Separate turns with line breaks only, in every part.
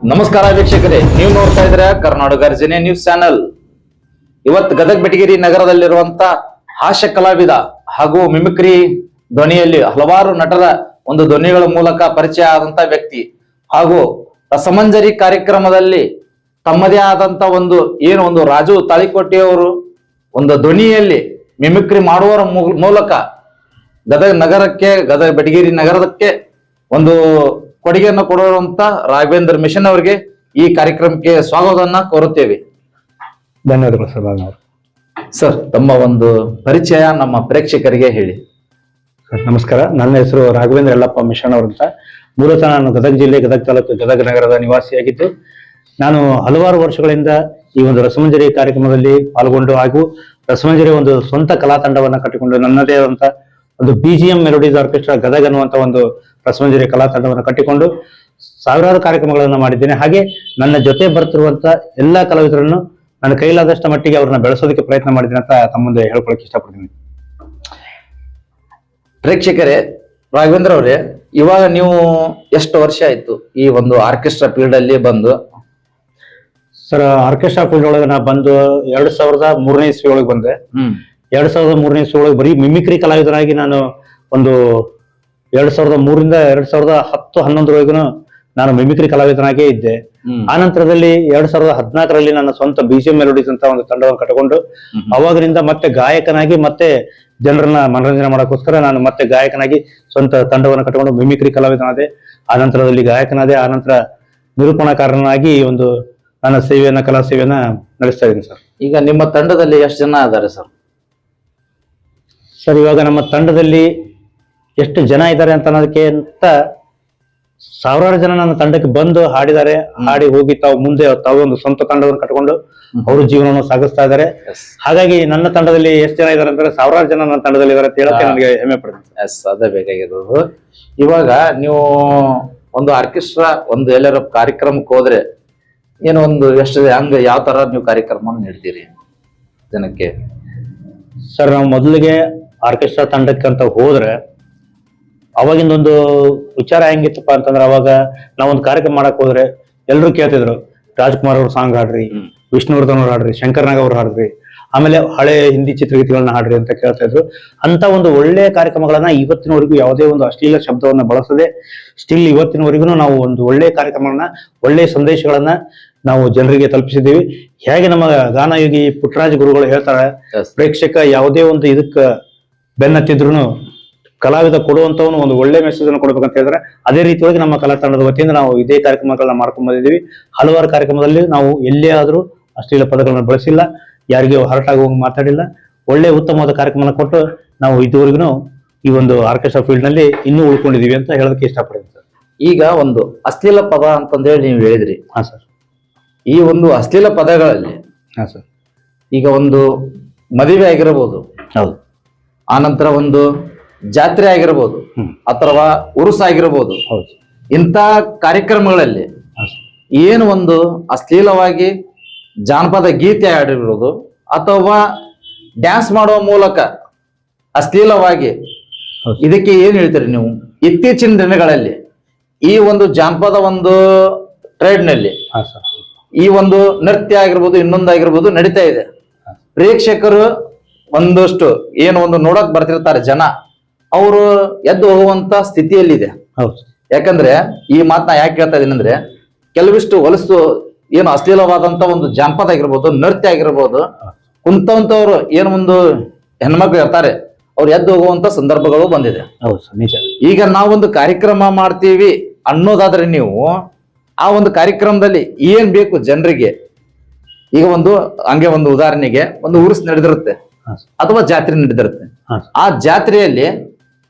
ನಮಸ್ಕಾರ ವೀಕ್ಷಕರೇ, ನೀವು ನೋಡ್ತಾ ಇದ್ರೆ ಕರ್ನಾಟಕ ಗರ್ಜನೆ ನ್ಯೂಸ್ ಚಾನೆಲ್. ಇವತ್ತು ಗದಗ ಬೆಟಗೇರಿ ನಗರದಲ್ಲಿರುವಂತ ಹಾಸ್ಯ ಕಲಾವಿದ ಹಾಗೂ ಮಿಮಿಕ್ರಿ ಧ್ವನಿಯಲ್ಲಿ ಹಲವಾರು ನಟರ ಒಂದು ಧ್ವನಿಗಳ ಮೂಲಕ ಪರಿಚಯ ಆದಂತ ವ್ಯಕ್ತಿ ಹಾಗೂ ರಸಮಂಜರಿ ಕಾರ್ಯಕ್ರಮದಲ್ಲಿ ತಮ್ಮದೇ ಆದಂತ ಒಂದು ರಾಜು ತಾಳಿಕೋಟೆಯವರು ಒಂದು ಧ್ವನಿಯಲ್ಲಿ ಮಿಮಿಕ್ರಿ ಮಾಡುವರ ಮೂಲಕ ಗದಗ ಬೆಟಗೇರಿ ನಗರಕ್ಕೆ ಒಂದು ಕೊಡುಗೆಯನ್ನು ಕೊಡುವಂತ ರಾಘವೇಂದ್ರ ಮಿಷನ್ ಅವರಿಗೆ ಈ ಕಾರ್ಯಕ್ರಮಕ್ಕೆ ಸ್ವಾಗತವನ್ನ ಕೋರುತ್ತೇವೆ.
ಧನ್ಯವಾದಗಳು ಸರ್.
ಸರ್, ತಮ್ಮ ಒಂದು ಪರಿಚಯ ನಮ್ಮ ಪ್ರೇಕ್ಷಕರಿಗೆ ಹೇಳಿ.
ನಮಸ್ಕಾರ, ನನ್ನ ಹೆಸರು ರಾಘವೇಂದ್ರ ಯಲ್ಲಪ್ಪ ಮಿಷನ್ ಅವರು ಅಂತ. ಮೂಲತಃ ನಾನು ಗದಗ ಜಿಲ್ಲೆ, ಗದಗ ತಾಲೂಕು, ಗದಗ ನಗರದ ನಿವಾಸಿಯಾಗಿದ್ದು, ನಾನು ಹಲವಾರು ವರ್ಷಗಳಿಂದ ಈ ಒಂದು ರಸಮಂಜರಿ ಕಾರ್ಯಕ್ರಮದಲ್ಲಿ ಪಾಲ್ಗೊಂಡು ಹಾಗೂ ರಸಮಂಜರಿ ಒಂದು ಸ್ವಂತ ಕಲಾ ತಂಡವನ್ನ ಕಟ್ಟಿಕೊಂಡು ನನ್ನದೇ ಆದಂತ ಒಂದು BGM ಮೆಲೋಡೀಸ್ ಆರ್ಕೆಸ್ಟ್ರಾ ಗದಗ ಅನ್ನುವಂತ ಒಂದು ರಸಮಂಜರಿ ಕಲಾ ತಂಡವನ್ನು ಕಟ್ಟಿಕೊಂಡು ಸಾವಿರಾರು ಕಾರ್ಯಕ್ರಮಗಳನ್ನು ಮಾಡಿದ್ದೇನೆ. ಹಾಗೆ ನನ್ನ ಜೊತೆ ಬರ್ತಿರುವಂತ ಎಲ್ಲಾ ಕಲಾವಿದರನ್ನು ನನ್ನ ಕೈಲಾದಷ್ಟು ಮಟ್ಟಿಗೆ ಅವ್ರನ್ನ ಬೆಳೆಸೋದಕ್ಕೆ ಪ್ರಯತ್ನ ಮಾಡಿದ್ದೀನಿ ಅಂತ ತಮ್ಮ ಮುಂದೆ ಹೇಳ್ಕೊಳಕ್ಕೆ ಇಷ್ಟಪಡ್ತೀನಿ.
ಪ್ರೇಕ್ಷಕರೇ, ರಾಘವೇಂದ್ರ ಅವರೇ, ಇವಾಗ ನೀವು ಎಷ್ಟು ವರ್ಷ ಆಯ್ತು ಈ ಒಂದು ಆರ್ಕೆಸ್ಟ್ರಾ ಫೀಲ್ಡ್ ಅಲ್ಲಿ ಬಂದು?
ಸರ್, ಆರ್ಕೆಸ್ಟ್ರಾ ಫೀಲ್ಡ್ ಒಳಗೆ ನಾ ಬಂದು 2003ನೇ ಇಸ್ವಿ ಒಳಗೆ ಬಂದೆ. 2003ನೇ ಇಸ್ವಿ ಒಳಗೆ ಬರೀ ಮಿಮಿಕ್ರಿ ಕಲಾವಿದರಾಗಿ ನಾನು ಒಂದು 2003ರಿಂದ 2010-11 ನಾನು ಮಿಮಿಕ್ರಿ ಕಲಾವಿದನಾಗೇ ಇದ್ದೆ. ಆ ನಂತರದಲ್ಲಿ 2014ರಲ್ಲಿ ನನ್ನ ಸ್ವಂತ BGM ಮೆಲೋಡೀಸ್ ಅಂತ ಒಂದು ತಂಡವನ್ನು ಕಟ್ಟಿಕೊಂಡು ಅವಾಗಿನಿಂದ ಮತ್ತೆ ಗಾಯಕನಾಗಿ ಮತ್ತೆ ಜನರನ್ನ ಮನರಂಜನೆ ಮಾಡೋಕ್ಕೋಸ್ಕರ ನಾನು ಮತ್ತೆ ಗಾಯಕನಾಗಿ ಸ್ವಂತ ತಂಡವನ್ನು ಕಟ್ಟಿಕೊಂಡು ಮಿಮಿಕ್ರಿ ಕಲಾವಿದನಾದೆ. ಆ ನಂತರದಲ್ಲಿ ಗಾಯಕನಾದೆ. ಆ ನಂತರ ನಿರೂಪಣಾಕಾರನಾಗಿ ಒಂದು ನನ್ನ ಕಲಾ ಸೇವೆಯನ್ನ ನಡೆಸ್ತಾ ಇದ್ದೀನಿ ಸರ್.
ಈಗ ನಿಮ್ಮ ತಂಡದಲ್ಲಿ ಎಷ್ಟು ಜನ ಇದ್ದಾರೆ ಸರ್?
ಸರ್, ಇವಾಗ ನಮ್ಮ ತಂಡದಲ್ಲಿ ಎಷ್ಟು ಜನ ಇದ್ದಾರೆ ಅಂತ ಅನ್ನೋದಕ್ಕೆ ಅಂತ ಸಾವಿರಾರು ಜನ ನನ್ನ ತಂಡಕ್ಕೆ ಬಂದು ಹಾಡಿದ್ದಾರೆ. ಹಾಡಿ ಹೋಗಿ ತಾವು ಒಂದು ಸ್ವಂತ ತಂಡವನ್ನು ಕಟ್ಟಿಕೊಂಡು ಅವರು ಜೀವನವನ್ನು ಸಾಗಿಸ್ತಾ ಇದ್ದಾರೆ. ಹಾಗಾಗಿ ನನ್ನ ತಂಡದಲ್ಲಿ ಎಷ್ಟು ಜನ ಇದ್ದಾರೆ ಅಂದ್ರೆ ಸಾವಿರಾರು ಜನ ನನ್ನ ತಂಡದಲ್ಲಿ ಇದ್ದಾರೆ ಅಂತ ಹೇಳಕ್ಕೆ ನನಗೆ ಹೆಮ್ಮೆ ಪಡ್ತೀನಿ.
ಅದೇ ಬೇಕಾಗಿರೋದು. ಇವಾಗ ನೀವು ಒಂದು ಆರ್ಕೆಸ್ಟ್ರಾ ಎಲ್ಲರ ಕಾರ್ಯಕ್ರಮಕ್ಕೆ ಹೋದ್ರೆ ಏನೋ ಎಷ್ಟು ಹಂಗ ಯಾವ ತರ ನೀವು ಕಾರ್ಯಕ್ರಮ ನೀಡ್ತೀರಿ ಜನಕ್ಕೆ?
ಸರ್, ನಾವು ಮೊದಲಿಗೆ ಆರ್ಕೆಸ್ಟ್ರಾ ತಂಡಕ್ಕೆ ಅಂತ ಹೋದ್ರೆ ಅವಾಗಿಂದೊಂದು ವಿಚಾರ ಹೆಂಗಿತ್ತಪ್ಪ ಅಂತಂದ್ರೆ, ಅವಾಗ ನಾವೊಂದು ಕಾರ್ಯಕ್ರಮ ಮಾಡಕ್ ಹೋದ್ರೆ ಎಲ್ರು ಕೇಳ್ತಿದ್ರು, ರಾಜ್ಕುಮಾರ್ ಅವ್ರ ಸಾಂಗ್ ಹಾಡ್ರಿ, ವಿಷ್ಣುವರ್ಧನ್ ಅವ್ರು ಹಾಡ್ರಿ, ಶಂಕರ್ ನಾಗ್ ಅವ್ರು ಹಾಡ್ರಿ, ಆಮೇಲೆ ಹಳೆ ಹಿಂದಿ ಚಿತ್ರಗೀತೆಗಳನ್ನ ಹಾಡ್ರಿ ಅಂತ ಕೇಳ್ತಾ ಇದ್ರು. ಅಂತ ಒಂದು ಒಳ್ಳೆಯ ಕಾರ್ಯಕ್ರಮಗಳನ್ನ ಇವತ್ತಿನವರೆಗೂ ಯಾವುದೇ ಒಂದು ಅಶ್ಲೀಲ ಶಬ್ದವನ್ನ ಬಳಸದೆ ಸ್ಟಿಲ್ ಇವತ್ತಿನವರೆಗೂ ನಾವು ಒಂದು ಒಳ್ಳೆಯ ಕಾರ್ಯಕ್ರಮಗಳನ್ನ, ಒಳ್ಳೆಯ ಸಂದೇಶಗಳನ್ನ ನಾವು ಜನರಿಗೆ ತಲುಪಿಸಿದ್ದೀವಿ. ಹೇಗೆ ನಮ್ಮ ಗಾನಯೋಗಿ ಪುಟ್ಟರಾಜ ಗುರುಗಳು ಹೇಳ್ತಾರೆ, ಪ್ರೇಕ್ಷಕ ಯಾವುದೇ ಒಂದು ಇದಕ್ಕ ಬೆನ್ನತ್ತಿದ್ರು ಕಲಾವಿದ ಕೊಡುವಂತವನು ಒಂದು ಒಳ್ಳೆ ಮೆಸೇಜ್ ಅನ್ನು ಕೊಡ್ಬೇಕಂತ ಹೇಳಿದ್ರೆ, ಅದೇ ರೀತಿಯೊಳಗೆ ನಮ್ಮ ಕಲಾ ತಂಡದ ವತಿಯಿಂದ ನಾವು ಇದೇ ಕಾರ್ಯಕ್ರಮಗಳನ್ನ ಮಾಡ್ಕೊಂಡ್ ಬಂದಿದ್ದೀವಿ. ಹಲವಾರು ಕಾರ್ಯಕ್ರಮದಲ್ಲಿ ನಾವು ಎಲ್ಲೇ ಆದ್ರೂ ಅಶ್ಲೀಲ ಪದಗಳನ್ನ ಬಳಸಿಲ್ಲ, ಯಾರಿಗೂ ಹರ್ಟ್ ಆಗುವಂಗೆ ಮಾತಾಡಿಲ್ಲ. ಒಳ್ಳೆ ಉತ್ತಮವಾದ ಕಾರ್ಯಕ್ರಮ ಕೊಟ್ಟು ನಾವು ಇದುವರೆಗೂ ಈ ಒಂದು ಆರ್ಕೆಸ್ಟ್ರಾ ಫೀಲ್ಡ್ ನಲ್ಲಿ ಇನ್ನೂ ಉಳ್ಕೊಂಡಿದೀವಿ ಅಂತ ಹೇಳೋದಕ್ಕೆ ಇಷ್ಟಪಡ್ತೀನಿ ಸರ್.
ಈಗ ಒಂದು ಅಶ್ಲೀಲ ಪದ ಅಂತಂದೇಳಿ ನೀವು ಹೇಳಿದ್ರಿ.
ಹಾ ಸರ್.
ಈ ಒಂದು ಅಶ್ಲೀಲ ಪದಗಳಲ್ಲಿ
ಹಾ ಸರ್,
ಈಗ ಒಂದು ಮದುವೆ ಆಗಿರಬಹುದು,
ಹೌದು,
ಆನಂತರ ಒಂದು ಜಾತ್ರೆ ಆಗಿರ್ಬೋದು ಅಥವಾ ಉರುಸ ಆಗಿರ್ಬೋದು, ಇಂಥ ಕಾರ್ಯಕ್ರಮಗಳಲ್ಲಿ ಏನು ಒಂದು ಅಶ್ಲೀಲವಾಗಿ ಜಾನಪದ ಗೀತೆ ಹಾಡಿರೋದು ಅಥವಾ ಡ್ಯಾನ್ಸ್ ಮಾಡುವ ಮೂಲಕ ಅಶ್ಲೀಲವಾಗಿ, ಇದಕ್ಕೆ ಏನ್ ಹೇಳ್ತೀರಿ ನೀವು? ಇತ್ತೀಚಿನ ದಿನಗಳಲ್ಲಿ ಈ ಒಂದು ಜಾನಪದ ಟ್ರೇಡ್ ನಲ್ಲಿ ಈ ಒಂದು ನೃತ್ಯ ಆಗಿರ್ಬೋದು, ಇನ್ನೊಂದಾಗಿರ್ಬೋದು ನಡೀತಾ ಇದೆ. ಪ್ರೇಕ್ಷಕರು ಒಂದಷ್ಟು ನೋಡಕ್ ಬರ್ತಿರ್ತಾರೆ ಜನ, ಅವರು ಎದ್ದು ಹೋಗುವಂತ ಸ್ಥಿತಿಯಲ್ಲಿದೆ. ಯಾಕಂದ್ರೆ ಈ ಮಾತನ್ನ ಯಾಕೆ ಹೇಳ್ತಾ ಇದೀನಿ ಅಂದ್ರೆ, ಕೆಲವಿಷ್ಟು ಹೊಲಸು ಅಶ್ಲೀಲವಾದಂತ ಒಂದು ಜಾನಪದ ಆಗಿರ್ಬೋದು, ನೃತ್ಯ ಆಗಿರ್ಬೋದು, ಕುಂತವಂತವ್ರು ಹೆಣ್ಮಕ್ಳು ಇರ್ತಾರೆ, ಅವ್ರು ಎದ್ದು ಹೋಗುವಂತ ಸಂದರ್ಭಗಳು ಬಂದಿದೆ. ಈಗ ನಾವೊಂದು ಕಾರ್ಯಕ್ರಮ ಮಾಡ್ತೀವಿ ಅನ್ನೋದಾದ್ರೆ ನೀವು ಆ ಒಂದು ಕಾರ್ಯಕ್ರಮದಲ್ಲಿ ಏನ್ ಬೇಕು ಜನರಿಗೆ? ಈಗ ಹಂಗೆ ಉದಾಹರಣೆಗೆ ಉರುಸ್ ನಡೆದಿರುತ್ತೆ ಅಥವಾ ಜಾತ್ರೆ ನಡೆದಿರುತ್ತೆ. ಆ ಜಾತ್ರೆಯಲ್ಲಿ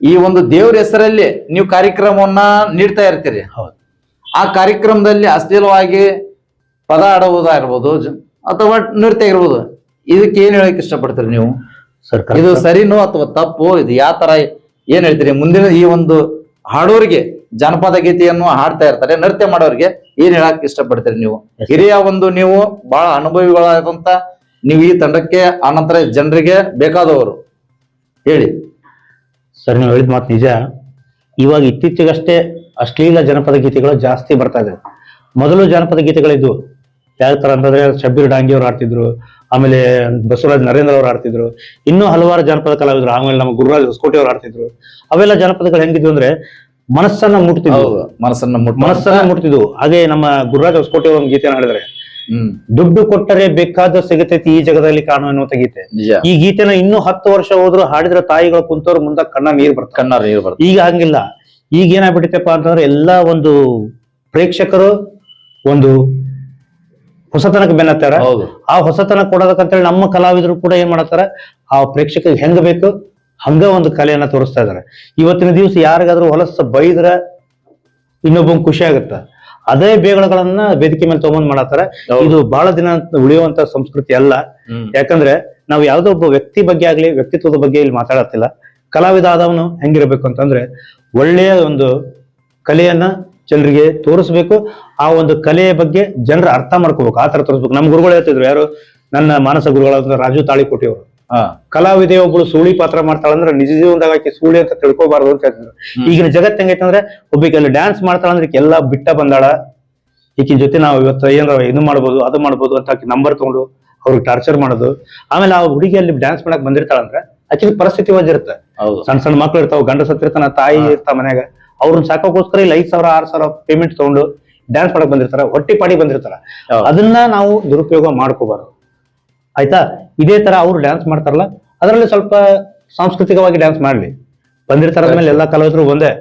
ಈ ದೇವ್ರ ಹೆಸರಲ್ಲಿ ನೀವು ಕಾರ್ಯಕ್ರಮವನ್ನ ನೀಡ್ತಾ ಇರ್ತೀರಿ. ಆ ಕಾರ್ಯಕ್ರಮದಲ್ಲಿ ಅಶ್ಲೀಲವಾಗಿ ಪದ ಆಡುವುದಾಗಿರ್ಬೋದು ಅಥವಾ ನೃತ್ಯ ಆಗಿರ್ಬೋದು, ಇದಕ್ಕೆ ಏನ್ ಹೇಳಕ್ ಇಷ್ಟಪಡ್ತೀರಿ ನೀವು? ಇದು ಸರಿನೋ ಅಥವಾ ತಪ್ಪು? ಇದು ಯಾವ ತರ ಏನ್ ಹೇಳ್ತೀರಿ? ಮುಂದಿನ ಈ ಹಾಡೋರಿಗೆ, ಜಾನಪದ ಗೀತೆಯನ್ನು ಹಾಡ್ತಾ ಇರ್ತಾರೆ, ನೃತ್ಯ ಮಾಡೋರಿಗೆ ಏನ್ ಹೇಳಕ್ ಇಷ್ಟಪಡ್ತೀರಿ ನೀವು? ಹಿರಿಯ ನೀವು ಬಹಳ ಅನುಭವಿಗಳಾದಂತ ನೀವು ಈ ತಂಡಕ್ಕೆ, ಆನಂತರ ಜನರಿಗೆ ಬೇಕಾದವರು, ಹೇಳಿ
ಸರ್. ನೀವು ಹೇಳಿದ ಮಾತು ನಿಜ. ಇವಾಗ ಇತ್ತೀಚೆಗಷ್ಟೇ ಅಶ್ಲೀಲ ಜನಪದ ಗೀತೆಗಳು ಜಾಸ್ತಿ ಬರ್ತಾ ಇದೆ. ಮೊದಲು ಜಾನಪದ ಗೀತೆಗಳಿದ್ವು. ಯಾವ ತರ ಅಂತಂದ್ರೆ ಶಬ್ಬೀರ್ ಡಾಂಗಿ ಅವ್ರು ಆಡ್ತಿದ್ರು, ಆಮೇಲೆ ಬಸವರಾಜ್ ನರೇಂದ್ರ ಅವ್ರು ಆಡ್ತಿದ್ರು, ಇನ್ನೂ ಹಲವಾರು ಜಾನಪದ ಕಲಾವಿದರು, ಆಮೇಲೆ ನಮ್ಮ ಗುರುರಾಜ್ ಹೊಸಕೋಟೆ ಅವ್ರು ಆಡ್ತಿದ್ರು. ಅವೆಲ್ಲ ಜಾನಪದಗಳು ಹೆಂಗಿದ್ವು ಅಂದ್ರೆ ಮನಸ್ಸನ್ನ ಮುಟ್ತಿದ್ವು, ಮನಸ್ಸನ್ನ ಮುಟ್ತಿದ್ವು. ಹಾಗೆ ನಮ್ಮ ಗುರುರಾಜ್ ಹೊಸಕೋಟೆ ಅವ್ರ ಒಂದು ಗೀತೆನ ಹೇಳಿದ್ರೆ, ದುಡ್ಡು ಕೊಟ್ಟರೆ ಬೇಕಾದ ಸಿಗತೈತಿ ಈ ಜಗದಲ್ಲಿ ಕಾಣು ಎನ್ನುವಂತ ಗೀತೆ. ಈ ಗೀತೆನ ಇನ್ನೂ 10 ವರ್ಷ ಹೋದ್ರು ಹಾಡಿದ್ರೆ ತಾಯಿಗಳು ಕುಂತವ್ರ ಮುಂದೆ ಕಣ್ಣಾರ್ ನೀರ್ ಬರ್ತವೆ. ಈಗ ಹಂಗಿಲ್ಲ. ಈಗ ಏನಾಗ್ಬಿಟ್ಟಿತ್ತಪ್ಪ ಅಂತಂದ್ರೆ ಎಲ್ಲಾ ಒಂದು ಪ್ರೇಕ್ಷಕರು ಒಂದು ಹೊಸತನಕ್ಕೆ ಬೆನ್ನತ್ತಾರ. ಆ ಹೊಸತನ ಕೊಡೋದಕ್ಕಂತೇಳಿ ನಮ್ಮ ಕಲಾವಿದರು ಕೂಡ ಏನ್ ಮಾಡತ್ತಾರ, ಆ ಪ್ರೇಕ್ಷಕರಿಗೆ ಹೆಂಗ ಬೇಕು ಹಂಗ ಒಂದು ಕಲೆಯನ್ನ ತೋರಿಸ್ತಾ ಇದಾರೆ. ಇವತ್ತಿನ ದಿವಸ ಯಾರಿಗಾದ್ರೂ ಹೊಲಸ ಬೈದ್ರ ಇನ್ನೊಬ್ಬ ಖುಷಿ ಆಗುತ್ತ, ಅದೇ ಬೇಗಳಗಳನ್ನ ವೇದಿಕೆ ಮೇಲೆ ತಗೊಂಡ್ ಮಾಡತ್ತಾರ. ಇದು ಬಹಳ ದಿನ ಉಳಿಯುವಂತ ಸಂಸ್ಕೃತಿ ಅಲ್ಲ. ಯಾಕಂದ್ರೆ ನಾವು ಯಾವ್ದೋ ಒಬ್ಬ ವ್ಯಕ್ತಿ ಬಗ್ಗೆ ಆಗ್ಲಿ ವ್ಯಕ್ತಿತ್ವದ ಬಗ್ಗೆ ಇಲ್ಲಿ ಮಾತಾಡತ್ತಿಲ್ಲ. ಕಲಾವಿದ ಆದವನು ಹೆಂಗಿರ್ಬೇಕು ಅಂತಂದ್ರೆ ಒಳ್ಳೆಯ ಒಂದು ಕಲೆಯನ್ನ ಜನರಿಗೆ ತೋರಿಸ್ಬೇಕು. ಆ ಒಂದು ಕಲೆಯ ಬಗ್ಗೆ ಜನರ ಅರ್ಥ ಮಾಡ್ಕೋಬೇಕು, ಆ ತರ ತೋರಿಸ್ಬೇಕು. ನಮ್ಮ ಗುರುಗಳು ಹೇಳ್ತಿದ್ರು, ಯಾರು ನನ್ನ ಮಾನಸ ಗುರುಗಳಾದ ರಾಜು ತಾಳಿಕೋಟಿ ಅವರು, ಕಲಾವಿದೆ ಒಬ್ಳು ಸೂಳಿ ಪಾತ್ರ ಮಾಡ್ತಾಳಂದ್ರೆ ನಿಜ ಜೀವನದಾಗ ಆಕೆ ಸೂಳಿ ಅಂತ ತಿಳ್ಕೊಬಾರ್ದು ಅಂತ ಹೇಳ್ತಿದ್ರು. ಈಗಿನ ಜಗತ್ ಹೆಂಗೈತಂದ್ರೆ ಒಬ್ಬಕ್ಕೆ ಅಲ್ಲಿ ಡ್ಯಾನ್ಸ್ ಮಾಡ್ತಾಳಂದ್ರೆ ಎಲ್ಲ ಬಿಟ್ಟ ಬಂದಾಳ, ಈಕಿನ ಜೊತೆ ನಾವು ಇವತ್ತು ಏನಾರ ಇದು ಮಾಡ್ಬೋದು ಅದು ಮಾಡ್ಬೋದು ಅಂತ ಆಕೆ ನಂಬರ್ ತಗೊಂಡು ಅವ್ರಿಗೆ ಟಾರ್ಚರ್ ಮಾಡೋದು. ಆಮೇಲೆ ಆ ಹುಡುಗಿ ಅಲ್ಲಿ ಡ್ಯಾನ್ಸ್ ಮಾಡಕ್ ಬಂದಿರ್ತಾಳಂದ್ರೆ ಆಕೆ ಪರಿಸ್ಥಿತಿ ವಜ್ಜಿರುತ್ತೆ. ಸಣ್ಣ ಸಣ್ಣ ಮಕ್ಳು ಇರ್ತಾವ, ಗಂಡ ಸತ್ತಿರ್ತಾನ, ತಾಯಿ ಇರ್ತಾವ ಮನ್ಯಾಗ, ಅವ್ರನ್ನ ಸಾಕೋಸ್ಕರ ಇಲ್ಲಿ 5,000 6,000 ಪೇಮೆಂಟ್ ತಗೊಂಡು ಡ್ಯಾನ್ಸ್ ಮಾಡಕ್ ಬಂದಿರ್ತಾರ, ಹೊಟ್ಟಿ ಪಾಡಿ ಬಂದಿರ್ತಾರ. ಅದನ್ನ ನಾವು ದುರುಪಯೋಗ ಮಾಡ್ಕೋಬಾರ್ದು, ಆಯ್ತಾ? ಇದೇ ತರ ಅವ್ರು ಡ್ಯಾನ್ಸ್ ಮಾಡ್ತಾರಲ್ಲ ಅದರಲ್ಲಿ ಸ್ವಲ್ಪ ಸಾಂಸ್ಕೃತಿಕವಾಗಿ ಡ್ಯಾನ್ಸ್ ಮಾಡ್ಲಿ. ಬಂದಿರ್ತಾರ ಮೇಲೆ ಎಲ್ಲಾ ಕಲಾವಿದರು ಒಂದೇ.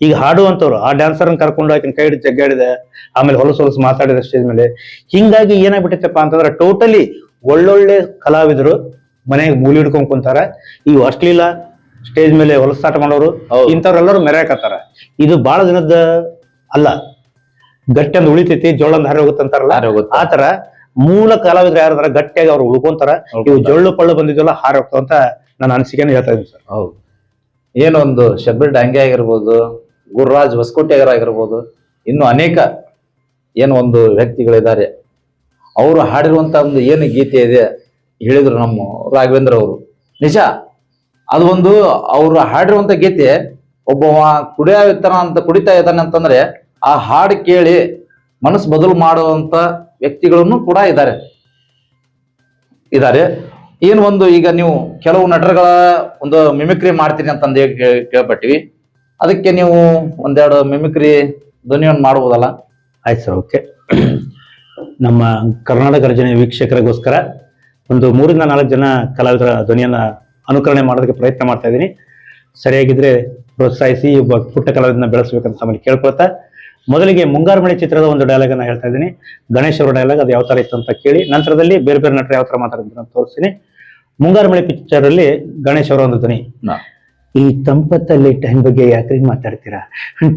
ಈಗ ಹಾಡುವಂತವ್ರು ಆ ಡ್ಯಾನ್ಸರ್ ಕರ್ಕೊಂಡು ಆಕಿನ ಕೈ ಹಿಡಿದು ಜಗ್ಗಾಡಿದೆ, ಆಮೇಲೆ ಹೊಲಸು ಮಾತಾಡಿದ ಸ್ಟೇಜ್ ಮೇಲೆ. ಹಿಂಗಾಗಿ ಏನಾಗ್ಬಿಟ್ಟಿತ್ತಪ್ಪ ಅಂತಂದ್ರೆ ಟೋಟಲಿ ಒಳ್ಳೊಳ್ಳೆ ಕಲಾವಿದರು ಮನೆಗೆ ಮೂಲಿ ಹಿಡ್ಕೊಂಡ್ ಕುಂತಾರ. ಈ ಅಶ್ಲೀಲ ಸ್ಟೇಜ್ ಮೇಲೆ ಹೊಲಸಾಟ ಮಾಡೋರು ಇಂಥವ್ರೆಲ್ಲರೂ ಮೆರೆಯಕತ್ತಾರ. ಇದು ಬಹಳ ದಿನದ ಅಲ್ಲ, ಗಟ್ಟಿ ಅಂದ್ ಉಳಿತೈತಿ ಜೋಳಂದ್ ಹಾರಿ ಹೋಗುತ್ತಂತಾರಲ್ಲ, ಆತರ ಮೂಲ ಕಲಾವಿದ್ರು ಯಾರ ಗಟ್ಟಿಯಾಗಿ ಅವ್ರು ಉಳ್ಕೊಂತಾರ. ಇವು ಜೊಳ್ಳು ಪಳ್ಳು ಬಂದಿದ್ದೆಲ್ಲ ಹಾರಿ ಹೋಗ್ತಾವ ಅಂತ ನನ್ನ ಅನಿಸಿಕೆನ ಹೇಳ್ತಾ ಇದ್ದೀನಿ ಸರ್.
ಹೌದು, ಏನೊಂದು ಶಬ್ಬೀರ್ ಡಾಂಗಿ ಆಗಿರ್ಬೋದು, ಗುರುರಾಜ್ ಹೊಸಕೋಟೆ ಆಗಿರ್ಬೋದು, ಇನ್ನು ಅನೇಕ ಏನು ಒಂದು ವ್ಯಕ್ತಿಗಳಿದ್ದಾರೆ. ಅವರು ಹಾಡಿರುವಂತ ಒಂದು ಏನು ಗೀತೆ ಇದೆ ಹೇಳಿದ್ರು ನಮ್ಮ ರಾಘವೇಂದ್ರ ಅವರು, ನಿಜ ಅದು ಒಂದು ಅವ್ರು ಹಾಡಿರುವಂತ ಗೀತೆ. ಒಬ್ಬವ ಕುಡಿತಾ ಇದ್ದಾನೆ ಅಂತಂದ್ರೆ ಆ ಹಾಡು ಕೇಳಿ ಮನಸ್ಸು ಬದಲು ಮಾಡುವಂತ ವ್ಯಕ್ತಿಗಳನ್ನು ಕೂಡ ಇದ್ದಾರೆ. ಏನು ಒಂದು ಈಗ ನೀವು ಕೆಲವು ನಟರುಗಳ ಒಂದು ಮಿಮಿಕ್ರಿ ಮಾಡ್ತೀನಿ ಅಂತಂದು ಕೇಳ್ಪಟ್ಟಿವಿ. ಅದಕ್ಕೆ ನೀವು ಒಂದೆರಡು ಮಿಮಿಕ್ರಿ ಧ್ವನಿಯನ್ನು ಮಾಡ್ಬೋದಲ್ಲ?
ಆಯ್ತು ಸರ್, ಓಕೆ. ನಮ್ಮ ಕರ್ನಾಟಕ ರಚನೆ ವೀಕ್ಷಕರಿಗೋಸ್ಕರ ಒಂದು 3-4 ಜನ ಕಲಾವಿದರ ಧ್ವನಿಯನ್ನ ಅನುಕರಣೆ ಮಾಡೋದಕ್ಕೆ ಪ್ರಯತ್ನ ಮಾಡ್ತಾ ಇದ್ದೀನಿ. ಸರಿಯಾಗಿದ್ರೆ ಪ್ರೋತ್ಸಾಹಿಸಿ, ಒಬ್ಬ ಪುಟ್ಟ ಕಲಾವಿದನ್ನ ಬೆಳೆಸ್ಬೇಕಂತ ತಮ್ಮಲ್ಲಿ ಕೇಳ್ಕೊಳ್ತಾ, ಮೊದಲಿಗೆ ಮುಂಗಾರು ಮಳೆ ಚಿತ್ರದ ಒಂದು ಡೈಲಾಗ್ ಅನ್ನ ಹೇಳ್ತಾ ಇದ್ದೀನಿ. ಗಣೇಶ್ ಅವರ ಡೈಲಾಗ್ ಅದು ಯಾವ ತರ ಇತ್ತು ಅಂತ ಕೇಳಿ, ನಂತರದಲ್ಲಿ ಬೇರೆ ಬೇರೆ ನಟರು ಯಾವ ತರ ಮಾತಾಡಿದ್ರು ಅಂತ ತೋರಿಸ್ತೀನಿ. ಮುಂಗಾರು ಮಳೆ ಪಿಕ್ಚರ್ ಅಲ್ಲಿ ಗಣೇಶ್ ಅವರ ಒಂದು ಧ್ವನಿ, ಈ ತಂಪತ್ತಲ್ಲಿ ಟೈಮ್ ಬಗ್ಗೆ ಯಾಕ್ರಿ ಮಾತಾಡ್ತೀರಾ?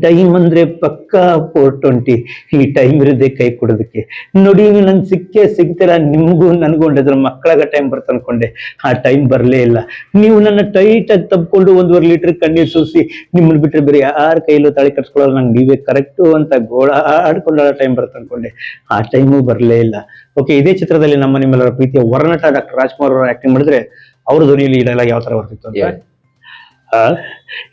ಟೈಮ್ ಅಂದ್ರೆ ಪಕ್ಕಾ 420. ಈ ಟೈಮ್ ಇರದೆ ಕೈ ಕೊಡೋದಕ್ಕೆ. ನೋಡಿ ನಂಗೆ ಸಿಗ್ತೀರಾ, ನಿಮ್ಗೂ ನನ್ಗೂ ಒಂದಿದ್ರ ಮಕ್ಕಳಾಗ ಟೈಮ್ ಬರ್ತ ಅನ್ಕೊಂಡೆ, ಆ ಟೈಮ್ ಬರ್ಲೇ ಇಲ್ಲ. ನೀವು ನನ್ನ ಟೈಟ್ ಆಗಿ ತಬ್ಕೊಂಡು 1.5 ಲೀಟರ್ ಕಣ್ಣೀರ್ ಸೂಸಿ ನಿಮ್ಮನ್ನ ಬಿಟ್ರೆ ಬೇರೆ ಯಾರ ಕೈಲೂ ತಾಳಿ ಕಟ್ಸ್ಕೊಳ್ಳೋಲ್ಲ, ನಂಗೆ ನೀವೇ ಕರೆಕ್ಟು ಅಂತ ಗೋಳಾಡ್ಕೊಂಡ ಟೈಮ್ ಬರುತ್ತೆ ಅನ್ಕೊಂಡೆ, ಆ ಟೈಮು ಬರ್ಲೇ ಇಲ್ಲ. ಓಕೆ, ಇದೇ ಚಿತ್ರದಲ್ಲಿ ನಿಮ್ಮೆಲ್ಲರ ಪ್ರೀತಿಯ ವರನಟ ಡಾಕ್ಟರ್ ರಾಜ್ಕುಮಾರ್ ಅವರು ಆಕ್ಟಿಂಗ್ ಮಾಡಿದ್ರೆ ಅವ್ರ ಧ್ವನಿಯಲ್ಲಿ ಈ ಡೈಲಾಗ್ ಯಾವ ತರ ಬರ್ತಿತ್ತು ಅಂತ,